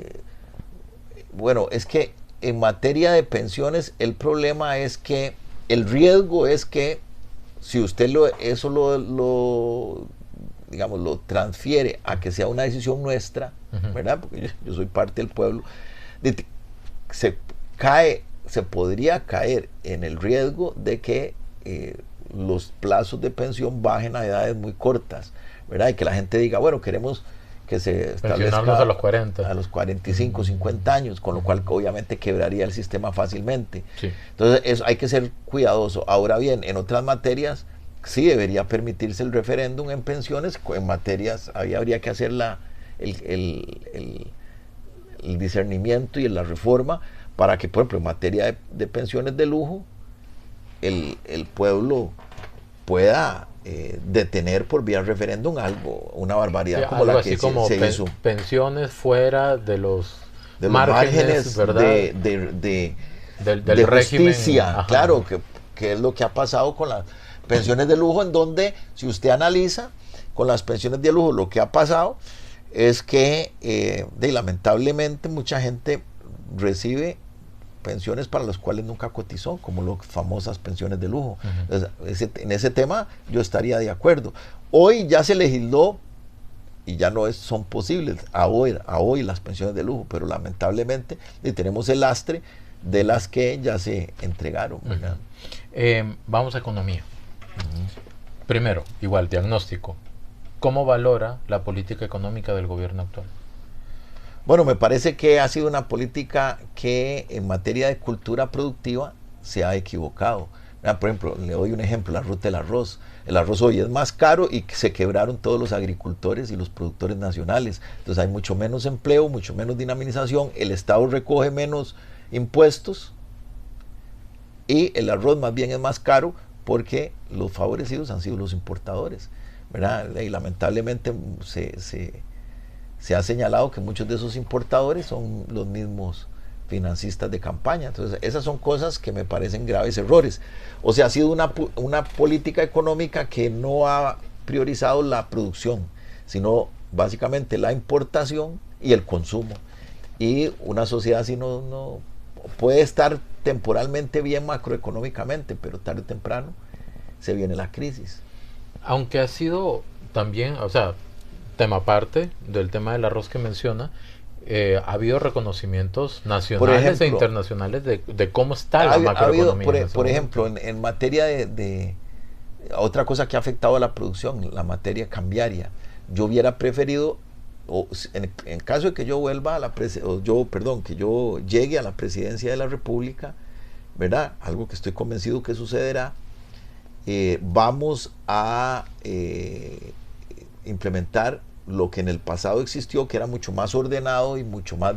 Bueno, es que en materia de pensiones el problema es que el riesgo es que si usted eso lo transfiere a que sea una decisión nuestra, ¿verdad? Porque yo soy parte del pueblo, se podría caer en el riesgo de que los plazos de pensión bajen a edades muy cortas, ¿verdad? Y que la gente diga, bueno, queremos que se pensionarnos establezca a los 40. a los 45, 50 años, con lo cual obviamente quebraría el sistema fácilmente. Sí. Entonces hay que ser cuidadoso. Ahora bien, en otras materias sí debería permitirse el referéndum en pensiones, en materias ahí habría que hacer el discernimiento y la reforma para que, por ejemplo, en materia de pensiones de lujo, el pueblo pueda detener por vía referéndum algo, una barbaridad, sí, como algo la así que como se hizo. pensiones fuera de los Márgenes ¿verdad? de régimen, justicia, ajá, claro, que es lo que ha pasado con las pensiones de lujo, en donde, si usted analiza, con las pensiones de lujo, lo que ha pasado es que, lamentablemente, mucha gente recibe pensiones para las cuales nunca cotizó, como las famosas pensiones de lujo. Uh-huh. Entonces, en ese tema yo estaría de acuerdo. Hoy ya se legisló y ya no son posibles a hoy las pensiones de lujo, pero lamentablemente tenemos el lastre de las que ya se entregaron. Vamos a economía. Primero, igual, diagnóstico. ¿Cómo valora la política económica del gobierno actual? Bueno, me parece que ha sido una política que en materia de cultura productiva se ha equivocado. Por ejemplo, le doy un ejemplo, la ruta del arroz. El arroz hoy es más caro y se quebraron todos los agricultores y los productores nacionales. Entonces hay mucho menos empleo, mucho menos dinamización, el Estado recoge menos impuestos y el arroz más bien es más caro porque los favorecidos han sido los importadores, ¿verdad? Y lamentablemente se ha señalado que muchos de esos importadores son los mismos financistas de campaña. Entonces esas son cosas que me parecen graves errores. O sea, ha sido una política económica que no ha priorizado la producción, sino básicamente la importación y el consumo. Y una sociedad así no puede estar temporalmente bien macroeconómicamente, pero tarde o temprano se viene la crisis. Aunque ha sido también, o sea, tema aparte del tema del arroz que menciona, ha habido reconocimientos nacionales e internacionales de cómo está la macroeconomía. Por ejemplo, en materia de otra cosa que ha afectado a la producción, la materia cambiaria. Yo hubiera preferido, en caso de que yo vuelva a que yo llegue a la presidencia de la República, ¿verdad? Algo que estoy convencido que sucederá, vamos a implementar lo que en el pasado existió, que era mucho más ordenado y mucho más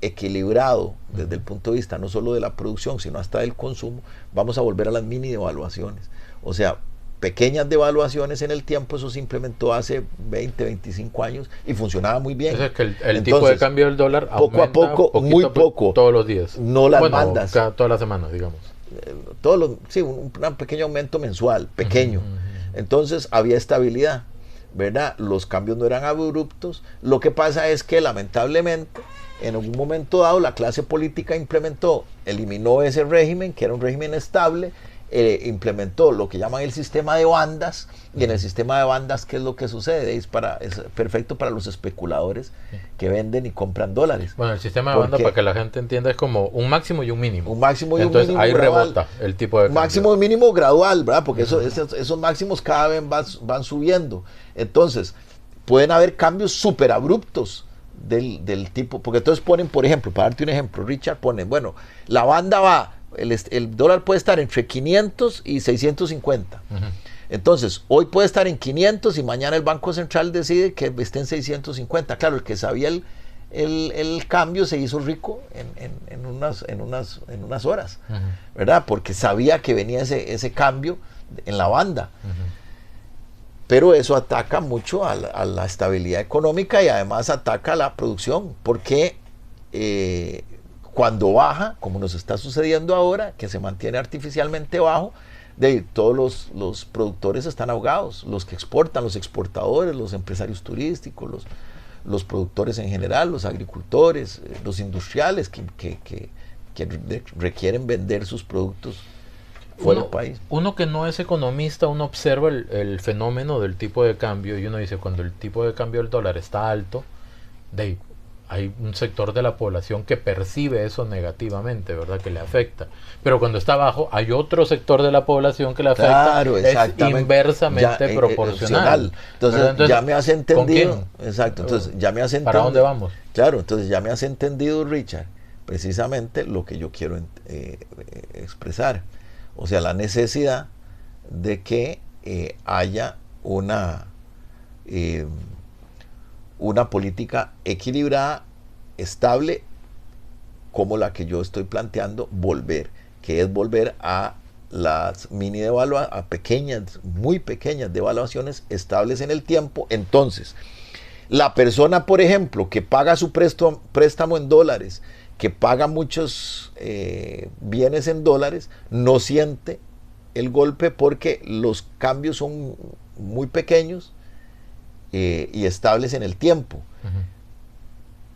equilibrado desde el punto de vista no solo de la producción, sino hasta del consumo. Vamos a volver a las mini devaluaciones. O sea, pequeñas devaluaciones en el tiempo. Eso se implementó hace 20, 25 años y funcionaba muy bien. O sea, que el tipo de cambio del dólar poco a poco, muy poco, todos los días. No las mandas. Todas las semanas, digamos. Sí, un pequeño aumento mensual, pequeño. Entonces había estabilidad, ¿verdad? Los cambios no eran abruptos. Lo que pasa es que lamentablemente en algún momento dado la clase política eliminó ese régimen, que era un régimen estable, implementó lo que llaman el sistema de bandas, y en el sistema de bandas, ¿qué es lo que sucede? Es perfecto para los especuladores que venden y compran dólares. Bueno, el sistema de bandas, para que la gente entienda, es como un máximo y un mínimo. Un máximo y entonces, un mínimo ahí gradual, rebota el tipo de cambio. máximo y mínimo gradual, ¿verdad? Porque esos máximos cada vez van subiendo. Entonces, pueden haber cambios súper abruptos del tipo, porque entonces ponen, por ejemplo, para darte un ejemplo, Richard, ponen, bueno, la banda va, el dólar puede estar entre 500 y 650. Entonces, hoy puede estar en 500 y mañana el Banco Central decide que esté en 650. Claro, el que sabía el cambio se hizo rico en unas horas, ¿verdad? Porque sabía que venía ese cambio en la banda. Pero eso ataca mucho a la estabilidad económica y además ataca a la producción, porque cuando baja, como nos está sucediendo ahora, que se mantiene artificialmente bajo, todos los productores están ahogados, los que exportan, los exportadores, los empresarios turísticos, los productores en general, los agricultores, los industriales que requieren vender sus productos fuera del país. Uno que no es economista, uno observa el fenómeno del tipo de cambio y uno dice, cuando el tipo de cambio del dólar está alto, hay un sector de la población que percibe eso negativamente, ¿verdad? Que le afecta. Pero cuando está abajo, hay otro sector de la población que le afecta. Claro, exactamente. Es inversamente proporcional. Entonces, ya me has entendido. ¿Con quién? Exacto. Entonces, ya me has entendido. ¿Para dónde vamos? Claro, entonces ya me has entendido, Richard, precisamente lo que yo quiero expresar. O sea, la necesidad de que haya una política equilibrada, estable, como la que yo estoy planteando, que es volver a las a pequeñas, muy pequeñas devaluaciones estables en el tiempo. Entonces, la persona, por ejemplo, que paga su préstamo en dólares, que paga muchos bienes en dólares, no siente el golpe porque los cambios son muy pequeños y estables en el tiempo. Uh-huh.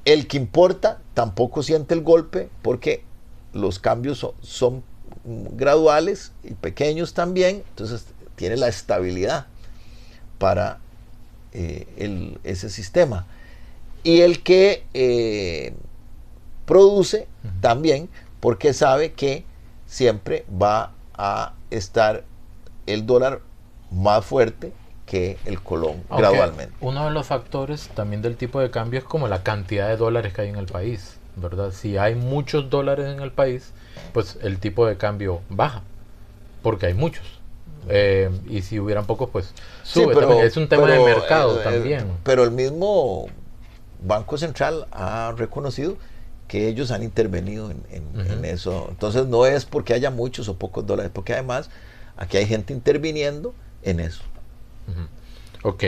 El que importa tampoco siente el golpe porque los cambios son graduales y pequeños también, entonces tiene la estabilidad para ese sistema. Y el que produce uh-huh. también, porque sabe que siempre va a estar el dólar más fuerte que el colón. Aunque gradualmente. Uno de los factores también del tipo de cambio es como la cantidad de dólares que hay en el país, ¿verdad? Si hay muchos dólares en el país, pues el tipo de cambio baja, porque hay muchos. Y si hubieran pocos, pues sube. Sí, pero, es un tema de mercado también. Pero el mismo Banco Central ha reconocido que ellos han intervenido en eso. Entonces no es porque haya muchos o pocos dólares, porque además aquí hay gente interviniendo en eso. Ok.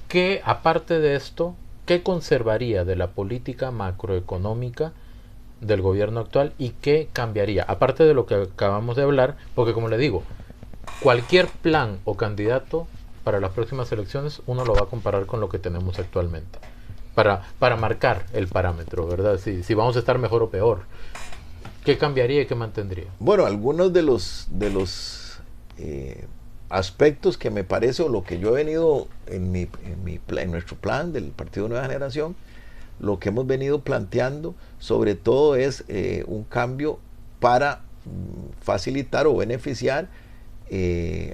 ¿Qué, aparte de esto, qué conservaría de la política macroeconómica del gobierno actual y qué cambiaría? Aparte de lo que acabamos de hablar, porque como le digo, cualquier plan o candidato para las próximas elecciones, uno lo va a comparar con lo que tenemos actualmente. Para marcar el parámetro, ¿verdad? Si vamos a estar mejor o peor. ¿Qué cambiaría y qué mantendría? Bueno, algunos de los aspectos que me parece, o lo que yo he venido en nuestro plan del Partido Nueva Generación, lo que hemos venido planteando sobre todo es un cambio para facilitar o beneficiar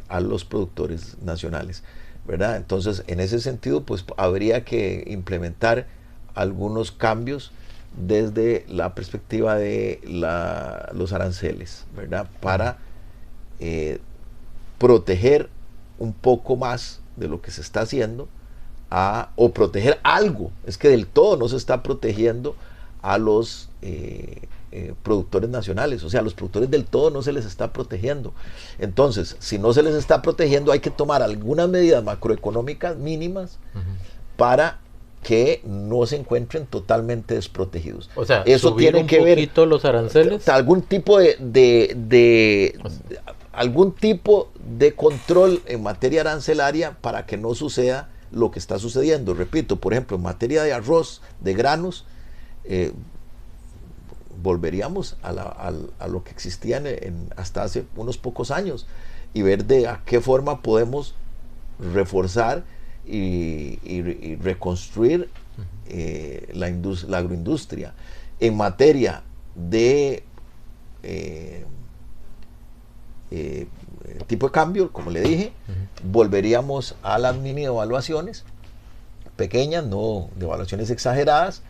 a los productores nacionales, ¿verdad? Entonces, en ese sentido, pues habría que implementar algunos cambios desde la perspectiva de los aranceles, ¿verdad? Para proteger un poco más de lo que se está haciendo, o proteger algo. Es que del todo no se está protegiendo a los productores nacionales, o sea, a los productores del todo no se les está protegiendo. Entonces, si no se les está protegiendo, hay que tomar algunas medidas macroeconómicas mínimas para que no se encuentren totalmente desprotegidos. O sea, eso tiene que ver los aranceles, algún tipo algún tipo de control en materia arancelaria para que no suceda lo que está sucediendo. Repito, por ejemplo, en materia de arroz, de granos, volveríamos a lo que existía hasta hace unos pocos años y ver de a qué forma podemos reforzar y reconstruir la agroindustria. En materia de tipo de cambio, como le dije, volveríamos a las mini devaluaciones pequeñas, no devaluaciones exageradas,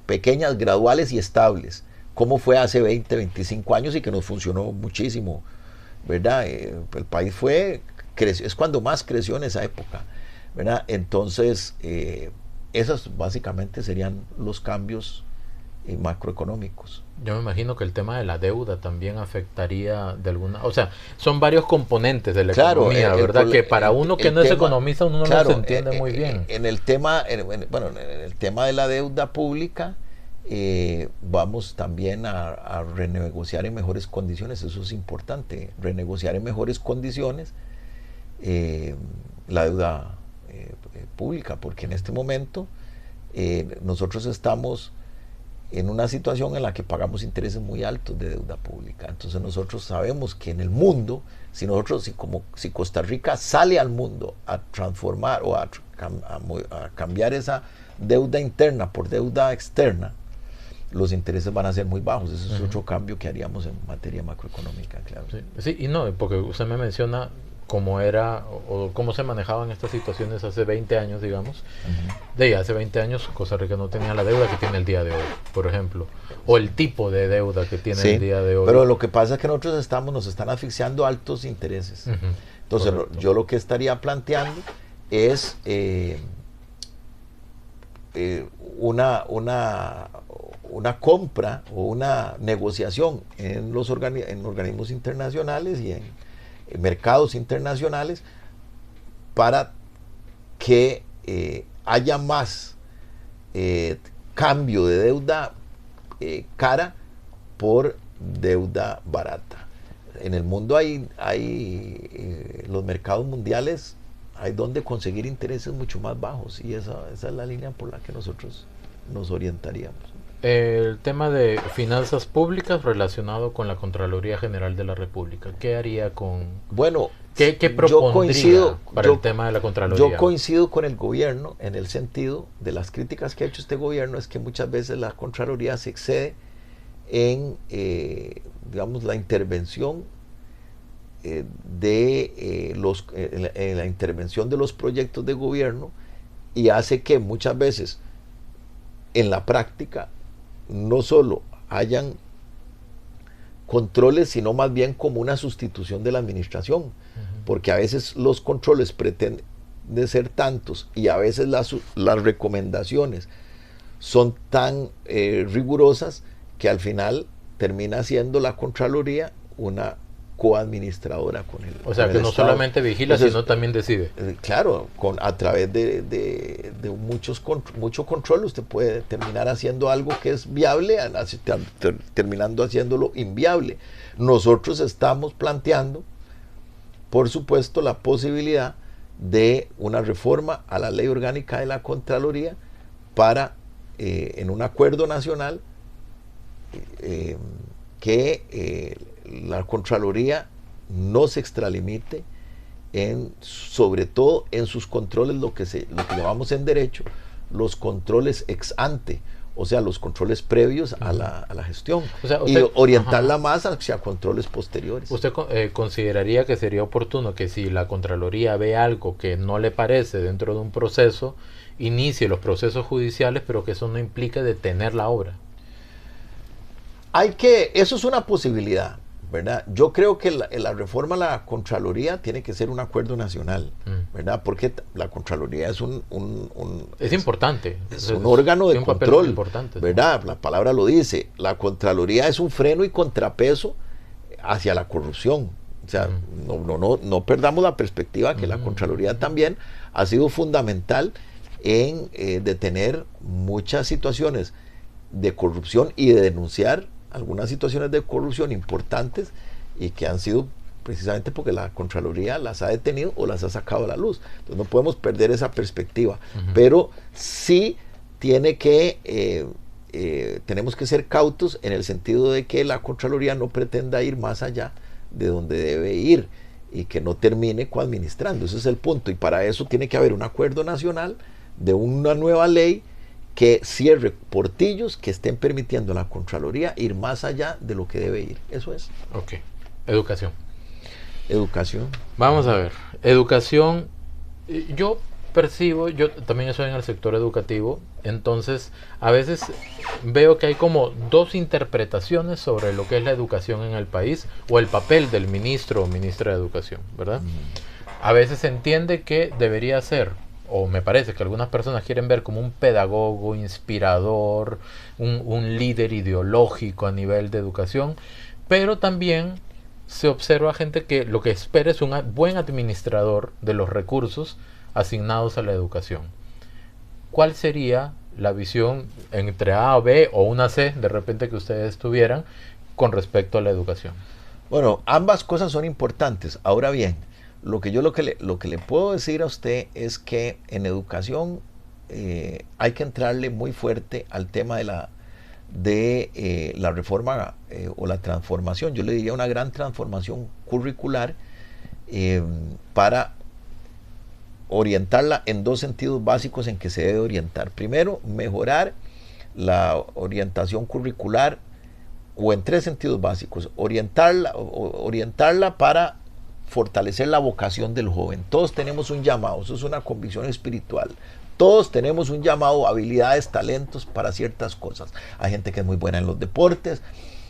pequeñas, graduales y estables, como fue hace 20, 25 años y que nos funcionó muchísimo, ¿verdad? El país creció, es cuando más creció en esa época, ¿verdad? Entonces, esos básicamente serían los cambios macroeconómicos. Yo me imagino que el tema de la deuda también afectaría de alguna... O sea, son varios componentes de la economía, ¿verdad? Que para uno que no es economista, uno no los entiende muy bien. En el tema de la deuda pública, vamos también a renegociar en mejores condiciones. Eso es importante, renegociar en mejores condiciones la deuda pública, porque en este momento nosotros estamos en una situación en la que pagamos intereses muy altos de deuda pública. Entonces nosotros sabemos que en el mundo, si Costa Rica sale al mundo a transformar o a cambiar esa deuda interna por deuda externa, los intereses van a ser muy bajos. Ese es otro cambio que haríamos en materia macroeconómica, claro. Sí, sí, y no, porque usted me menciona cómo era o cómo se manejaban estas situaciones hace 20 años, digamos. De hace 20 años Costa Rica no tenía la deuda que tiene el día de hoy, por ejemplo, o el tipo de deuda que tiene el día de hoy. Pero lo que pasa es que nosotros nos están asfixiando altos intereses. Entonces, yo lo que estaría planteando es una compra o una negociación en organismos internacionales y en mercados internacionales para que haya más cambio de deuda cara por deuda barata. En el mundo hay los mercados mundiales, hay donde conseguir intereses mucho más bajos, y esa es la línea por la que nosotros nos orientaríamos. El tema de finanzas públicas relacionado con la Contraloría General de la República, ¿qué haría con...? Bueno, ¿Qué propondría para el tema de la Contraloría? Yo coincido con el gobierno en el sentido de las críticas que ha hecho este gobierno, es que muchas veces la Contraloría se excede en, digamos, la intervención en la intervención de los proyectos de gobierno, y hace que muchas veces en la práctica no solo hayan controles, sino más bien como una sustitución de la administración, porque a veces los controles pretenden ser tantos y a veces las recomendaciones son tan rigurosas que al final termina siendo la Contraloría una coadministradora con el O sea, que no Estado. solamente vigila, Entonces, sino también decide. Claro, a través de mucho control usted puede terminar haciendo algo que es viable, terminando haciéndolo inviable. Nosotros estamos planteando, por supuesto, la posibilidad de una reforma a la ley orgánica de la Contraloría para, en un acuerdo nacional, que la Contraloría no se extralimite sobre todo en sus controles, lo que llamamos en derecho los controles ex ante, o sea, los controles previos a la gestión, o sea, y orientarla más hacia controles posteriores. ¿Usted consideraría que sería oportuno que si la Contraloría ve algo que no le parece dentro de un proceso, inicie los procesos judiciales, pero que eso no implique detener la obra? Eso es una posibilidad, ¿verdad? Yo creo que la reforma a la Contraloría tiene que ser un acuerdo nacional, ¿verdad? Porque la Contraloría es es importante. Es un órgano de control, importante, ¿verdad? La palabra lo dice. La Contraloría es un freno y contrapeso hacia la corrupción. O sea, no perdamos la perspectiva que la Contraloría también ha sido fundamental en detener muchas situaciones de corrupción y de denunciar algunas situaciones de corrupción importantes, y que han sido precisamente porque la Contraloría las ha detenido o las ha sacado a la luz. Entonces no podemos perder esa perspectiva, pero sí tenemos que ser cautos en el sentido de que la Contraloría no pretenda ir más allá de donde debe ir y que no termine coadministrando. Ese es el punto, y para eso tiene que haber un acuerdo nacional de una nueva ley que cierre portillos que estén permitiendo a la Contraloría ir más allá de lo que debe ir. Eso es. Ok. Educación. Vamos a ver. Educación. Yo también estoy en el sector educativo, entonces a veces veo que hay como dos interpretaciones sobre lo que es la educación en el país, o el papel del ministro o ministra de Educación, ¿verdad? A veces se entiende que debería ser, o me parece que algunas personas quieren ver como un pedagogo, inspirador, un líder ideológico a nivel de educación, pero también se observa gente que lo que espera es un buen administrador de los recursos asignados a la educación. ¿Cuál sería la visión entre A o B o una C, de repente, que ustedes tuvieran con respecto a la educación? Bueno, ambas cosas son importantes. Ahora bien, lo que le puedo decir a usted es que en educación hay que entrarle muy fuerte al tema de de la reforma o la transformación, yo le diría una gran transformación curricular para orientarla en dos sentidos básicos en que se debe orientar. Primero, mejorar la orientación curricular, o en tres sentidos básicos: orientarla para fortalecer la vocación del joven. Todos tenemos un llamado, eso es una convicción espiritual. Todos tenemos un llamado, habilidades, talentos para ciertas cosas. Hay gente que es muy buena en los deportes,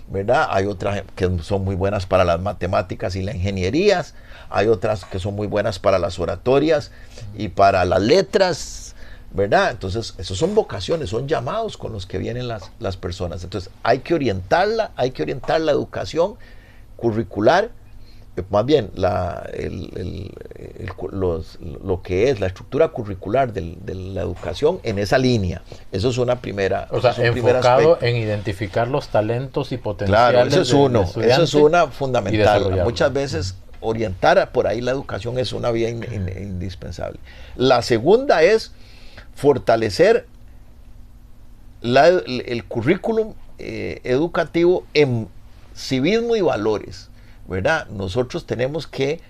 ¿verdad? Hay otras que son muy buenas para las matemáticas y las ingenierías. Hay otras que son muy buenas para las oratorias y para las letras, ¿verdad? Entonces, esos son vocaciones, son llamados con los que vienen las personas. Entonces, hay que orientar la educación curricular, más bien lo que es la estructura curricular de la educación en esa línea. Eso es una primera. O sea, enfocado en identificar los talentos y potenciales. Claro, eso es una fundamental. Muchas veces orientar por ahí la educación es una vía indispensable. La segunda es fortalecer el currículum educativo en civismo y valores, ¿verdad? Nosotros tenemos que,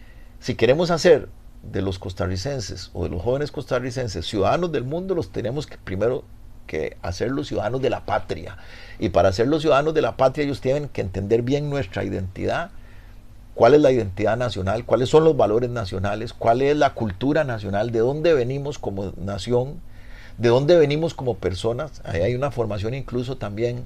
si queremos hacer de los costarricenses o de los jóvenes costarricenses ciudadanos del mundo, los tenemos que primero que hacerlos ciudadanos de la patria. Y para ser los ciudadanos de la patria, ellos tienen que entender bien nuestra identidad. ¿Cuál es la identidad nacional? ¿Cuáles son los valores nacionales? ¿Cuál es la cultura nacional? ¿De dónde venimos como nación? ¿De dónde venimos como personas? Ahí hay una formación incluso también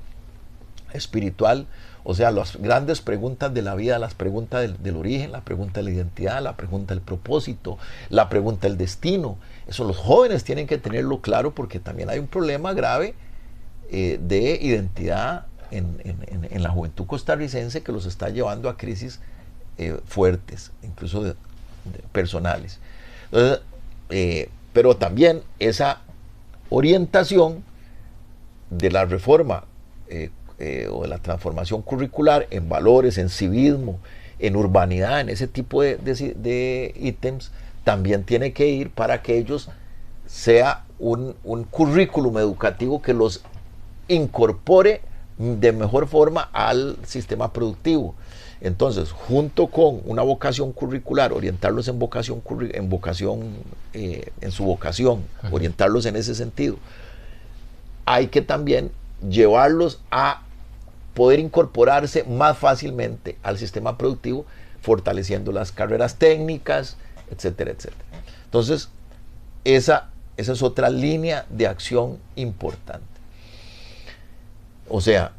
espiritual. O sea, las grandes preguntas de la vida, las preguntas del origen, la pregunta de la identidad, la pregunta del propósito, la pregunta del destino. Eso los jóvenes tienen que tenerlo claro, porque también hay un problema grave de identidad en la juventud costarricense que los está llevando a crisis fuertes, incluso personales. Entonces, pero también esa orientación de la reforma o de la transformación curricular en valores, en civismo, en urbanidad, en ese tipo de ítems, también tiene que ir para que ellos sea un currículum educativo que los incorpore de mejor forma al sistema productivo. Entonces, junto con una vocación curricular, orientarlos en su vocación, orientarlos en ese sentido, hay que también llevarlos a poder incorporarse más fácilmente al sistema productivo, fortaleciendo las carreras técnicas, etcétera, etcétera. Entonces, esa es otra línea de acción importante. O sea,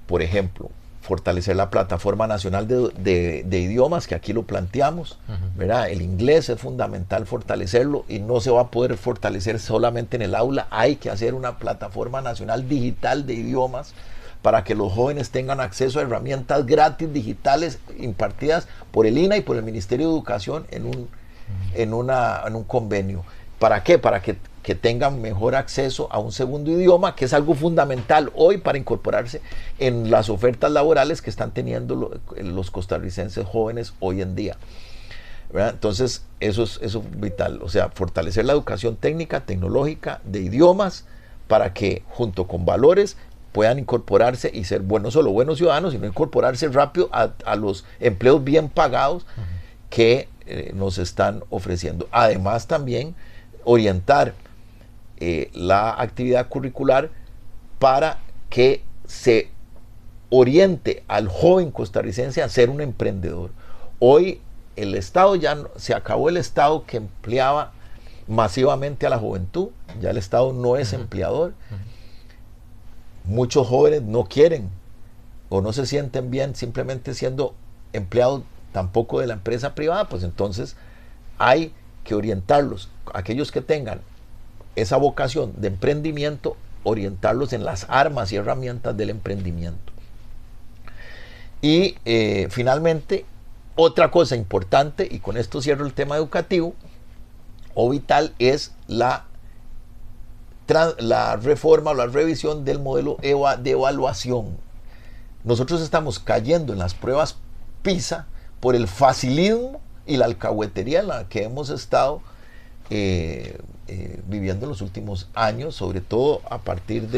por ejemplo, fortalecer la plataforma nacional de idiomas, que aquí lo planteamos, ¿verdad? El inglés es fundamental fortalecerlo, y no se va a poder fortalecer solamente en el aula. Hay que hacer una plataforma nacional digital de idiomas para que los jóvenes tengan acceso a herramientas gratis digitales impartidas por el INA y por el Ministerio de Educación en un convenio. ¿Para qué? Para que tengan mejor acceso a un segundo idioma, que es algo fundamental hoy para incorporarse en las ofertas laborales que están teniendo los costarricenses jóvenes hoy en día, ¿verdad? Entonces, eso es vital. O sea, fortalecer la educación técnica, tecnológica, de idiomas, para que junto con valores puedan incorporarse y ser no solo buenos ciudadanos, sino incorporarse rápido a los empleos bien pagados que nos están ofreciendo. Además, también orientar la actividad curricular para que se oriente al joven costarricense a ser un emprendedor. Hoy el Estado se acabó el Estado que empleaba masivamente a la juventud. Ya el Estado no es empleador. Muchos jóvenes no quieren o no se sienten bien simplemente siendo empleados tampoco de la empresa privada. Pues entonces hay que orientarlos, aquellos que tengan esa vocación de emprendimiento, orientarlos en las armas y herramientas del emprendimiento. Y finalmente, otra cosa importante, y con esto cierro el tema educativo o vital, es la reforma o la revisión del modelo de evaluación. Nosotros estamos cayendo en las pruebas PISA por el facilismo y la alcahuetería en la que hemos estado viviendo en los últimos años, sobre todo a partir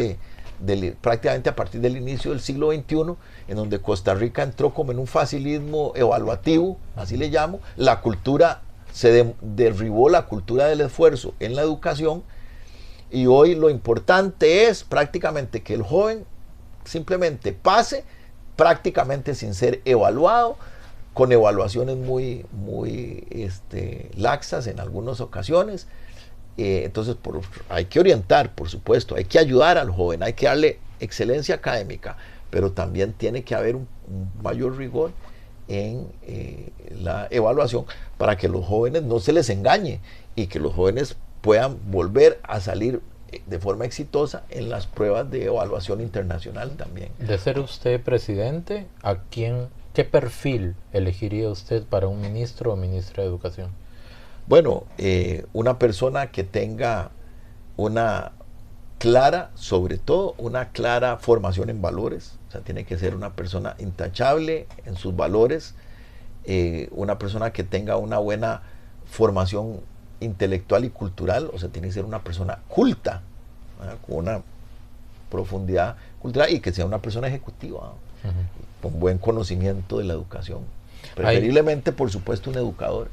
prácticamente a partir del inicio del siglo XXI, en donde Costa Rica entró como en un facilismo evaluativo, así le llamo. La cultura, se derribó la cultura del esfuerzo en la educación, y hoy lo importante es prácticamente que el joven simplemente pase, prácticamente sin ser evaluado, con evaluaciones muy laxas en algunas ocasiones. Entonces hay que orientar, por supuesto, hay que ayudar al joven, hay que darle excelencia académica, pero también tiene que haber un mayor rigor en la evaluación, para que los jóvenes no se les engañe y que los jóvenes puedan volver a salir de forma exitosa en las pruebas de evaluación internacional también. De ser usted presidente, ¿qué perfil elegiría usted para un ministro o ministra de Educación? Bueno, una persona que tenga sobre todo una clara formación en valores. O sea, tiene que ser una persona intachable en sus valores, una persona que tenga una buena formación intelectual y cultural. O sea, tiene que ser una persona culta, ¿verdad? Con una profundidad cultural, y que sea una persona ejecutiva, ¿no? Con buen conocimiento de la educación. Preferiblemente, por supuesto, un educador.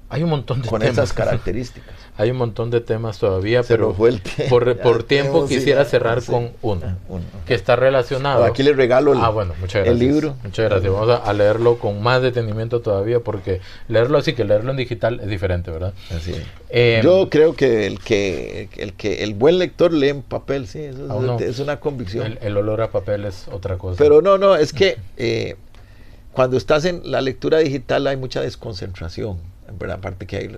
Hay un montón de con temas. Esas características. Hay un montón de temas todavía, pero por tiempo tenemos, quisiera cerrar con uno que está relacionado. Aquí les regalo muchas gracias. El libro. Muchas gracias. Vamos a leerlo con más detenimiento todavía, porque leerlo así que leerlo en digital es diferente, ¿verdad? Así es. Yo creo que el buen lector lee en papel, sí, eso es una convicción. El olor a papel es otra cosa. Pero no, es que cuando estás en la lectura digital hay mucha desconcentración. Aparte que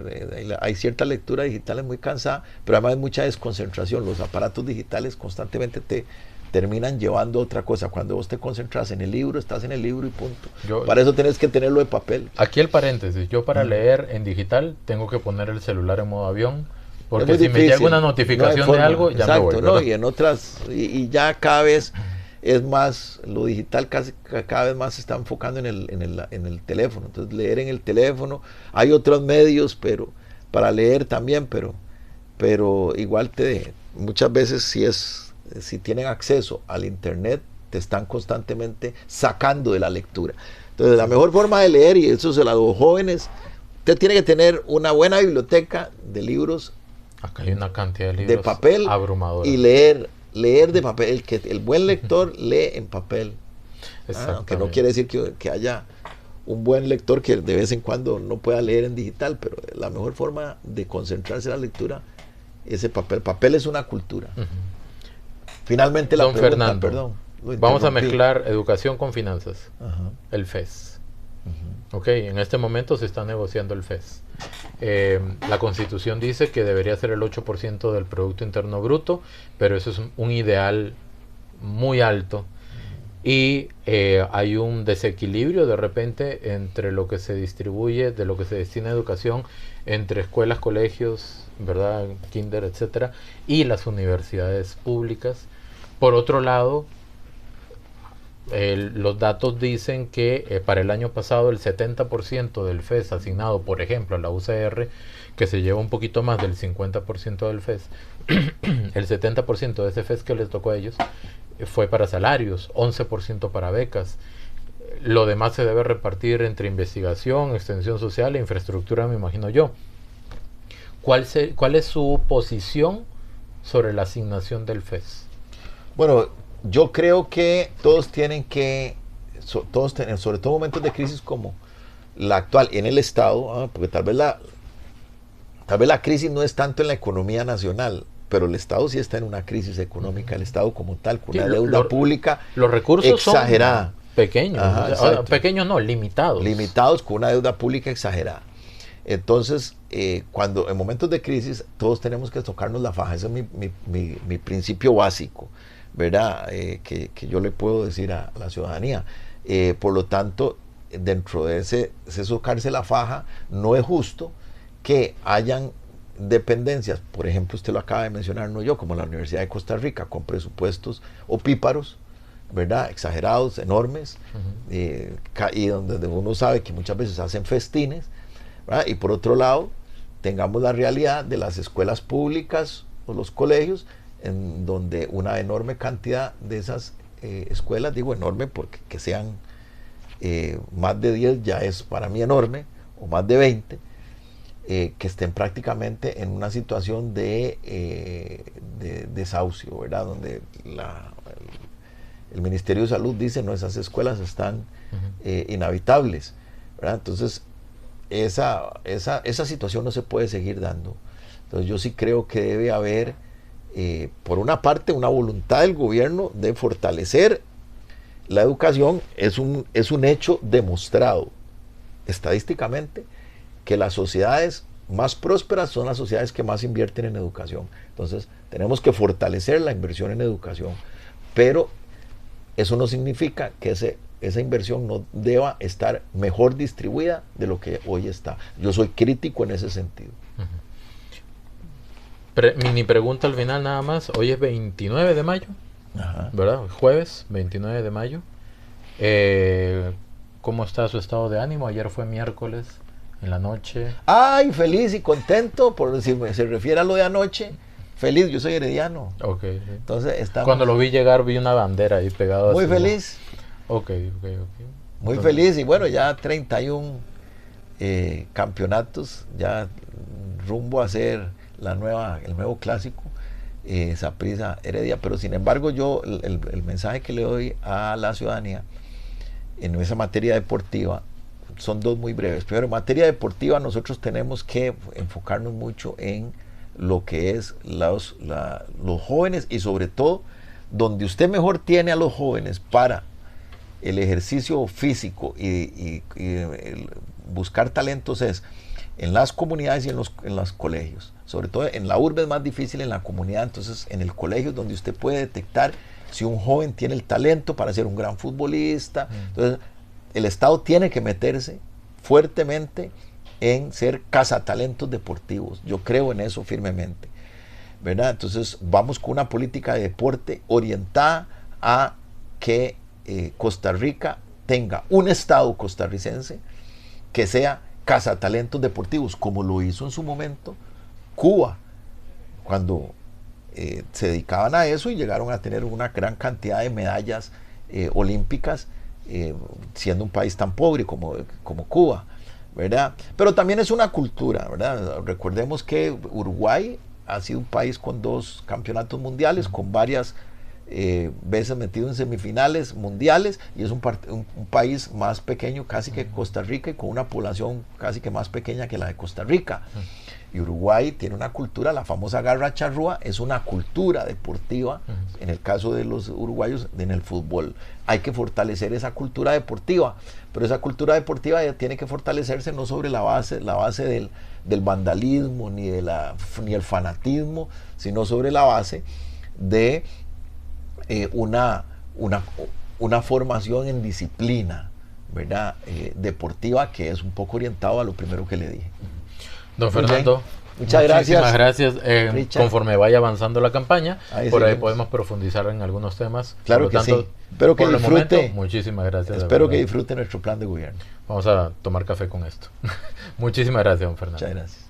hay cierta lectura digital, es muy cansada, pero además hay mucha desconcentración. Los aparatos digitales constantemente te terminan llevando a otra cosa. Cuando vos te concentras en el libro, estás en el libro y punto. Para eso tienes que tenerlo de papel. Aquí el paréntesis: yo para leer en digital tengo que poner el celular en modo avión, porque si me llega una notificación de algo, ya me voy, ¿no? Y en otras, y ya cada vez es más, lo digital cada vez más se está enfocando en el teléfono. Entonces, leer en el teléfono, hay otros medios para leer también, pero igual muchas veces si tienen acceso al internet, te están constantemente sacando de la lectura. Entonces, la mejor forma de leer, y eso se lo hago a los jóvenes, usted tiene que tener una buena biblioteca de libros. Acá hay una cantidad de libros de papel abrumadora. Y leer de papel. El buen lector lee en papel. Aunque no quiere decir que haya un buen lector que de vez en cuando no pueda leer en digital, pero la mejor forma de concentrarse en la lectura es el papel. Papel es una cultura. Finalmente la pregunta, Fernando, perdón, vamos a mezclar educación con finanzas. El FES. En este momento se está negociando el FES. La Constitución dice que debería ser el 8% del Producto Interno Bruto, pero eso es un ideal muy alto, y hay un desequilibrio de repente entre lo que se distribuye, de lo que se destina a educación, entre escuelas, colegios, ¿verdad?, kinder, etcétera, y las universidades públicas. Por otro lado, los datos dicen que para el año pasado el 70% del FES asignado, por ejemplo, a la UCR, que se lleva un poquito más del 50% del FES, el 70% de ese FES que les tocó a ellos fue para salarios, 11% para becas. Lo demás se debe repartir entre investigación, extensión social e infraestructura, me imagino yo. ¿Cuál es su posición sobre la asignación del FES? Bueno, yo creo que todos tienen que, sobre todo en momentos de crisis como la actual en el Estado, porque tal vez la crisis no es tanto en la economía nacional, pero el Estado sí está en una crisis económica, el Estado como tal, con una deuda pública los recursos exagerada. Son pequeños, pequeños no, limitados. Limitados, con una deuda pública exagerada. Entonces, en momentos de crisis, todos tenemos que tocarnos la faja. Ese es mi principio básico, ¿verdad? Que yo le puedo decir a la ciudadanía. Por lo tanto, dentro de ese tocarse la faja, no es justo que hayan dependencias, por ejemplo, usted lo acaba de mencionar, no yo, como la Universidad de Costa Rica, con presupuestos opíparos, ¿verdad?, exagerados, enormes, y donde uno sabe que muchas veces hacen festines, ¿verdad? Y por otro lado, tengamos la realidad de las escuelas públicas o los colegios en donde una enorme cantidad de esas escuelas, digo enorme porque que sean más de 10 ya es para mí enorme, o más de 20, que estén prácticamente en una situación de desahucio, ¿verdad? Donde el Ministerio de Salud dice, no, esas escuelas están inhabitables, ¿verdad? Entonces, esa situación no se puede seguir dando. Entonces, yo sí creo que debe haber, por una parte, una voluntad del gobierno de fortalecer la educación. Es un hecho demostrado estadísticamente que las sociedades más prósperas son las sociedades que más invierten en educación. Entonces, tenemos que fortalecer la inversión en educación, pero eso no significa que esa inversión no deba estar mejor distribuida de lo que hoy está. Yo soy crítico en ese sentido. Mini pregunta al final nada más. Hoy es 29 de mayo, Ajá. ¿verdad? Jueves 29 de mayo. ¿Cómo está su estado de ánimo? Ayer fue miércoles en la noche. Ay, feliz y contento, por si se refiere a lo de anoche. Feliz, yo soy herediano. Ok. Sí. Entonces estamos... Cuando lo vi llegar vi una bandera ahí pegada. Muy así, feliz. ¿no? Ok. Muy Entonces, feliz, y bueno, ya 31 campeonatos, ya rumbo a ser el nuevo clásico, Saprissa Heredia. Pero sin embargo, yo el mensaje que le doy a la ciudadanía en esa materia deportiva son dos muy breves. Primero, en materia deportiva nosotros tenemos que enfocarnos mucho en lo que es los jóvenes, y sobre todo donde usted mejor tiene a los jóvenes para el ejercicio físico y buscar talentos es en las comunidades y en los colegios. Sobre todo en la urbe es más difícil, en la comunidad. Entonces en el colegio es donde usted puede detectar si un joven tiene el talento para ser un gran futbolista. Entonces el Estado tiene que meterse fuertemente en ser cazatalentos deportivos. Yo creo en eso firmemente, ¿verdad? Entonces vamos con una política de deporte orientada a que Costa Rica tenga un Estado costarricense que sea cazatalentos deportivos, como lo hizo en su momento Cuba, cuando se dedicaban a eso y llegaron a tener una gran cantidad de medallas olímpicas, siendo un país tan pobre como Cuba, ¿verdad? Pero también es una cultura, ¿verdad? Recordemos que Uruguay ha sido un país con 2 campeonatos mundiales, con varias veces metido en semifinales mundiales, y es un país más pequeño casi que Costa Rica, y con una población casi que más pequeña que la de Costa Rica. Y Uruguay tiene una cultura, la famosa garra charrúa, es una cultura deportiva, en el caso de los uruguayos, en el fútbol. Hay que fortalecer esa cultura deportiva, pero esa cultura deportiva ya tiene que fortalecerse no sobre la base del vandalismo, ni el fanatismo, sino sobre la base de una formación en disciplina, ¿verdad? Deportiva, que es un poco orientado a lo primero que le dije. Don Fernando, muchas gracias. Muchísimas gracias. Conforme vaya avanzando la campaña, por ahí podemos profundizar en algunos temas. Claro que sí. Espero que disfrute. Muchísimas gracias. Espero que disfrute nuestro plan de gobierno. Vamos a tomar café con esto. Muchísimas gracias, don Fernando. Muchas gracias.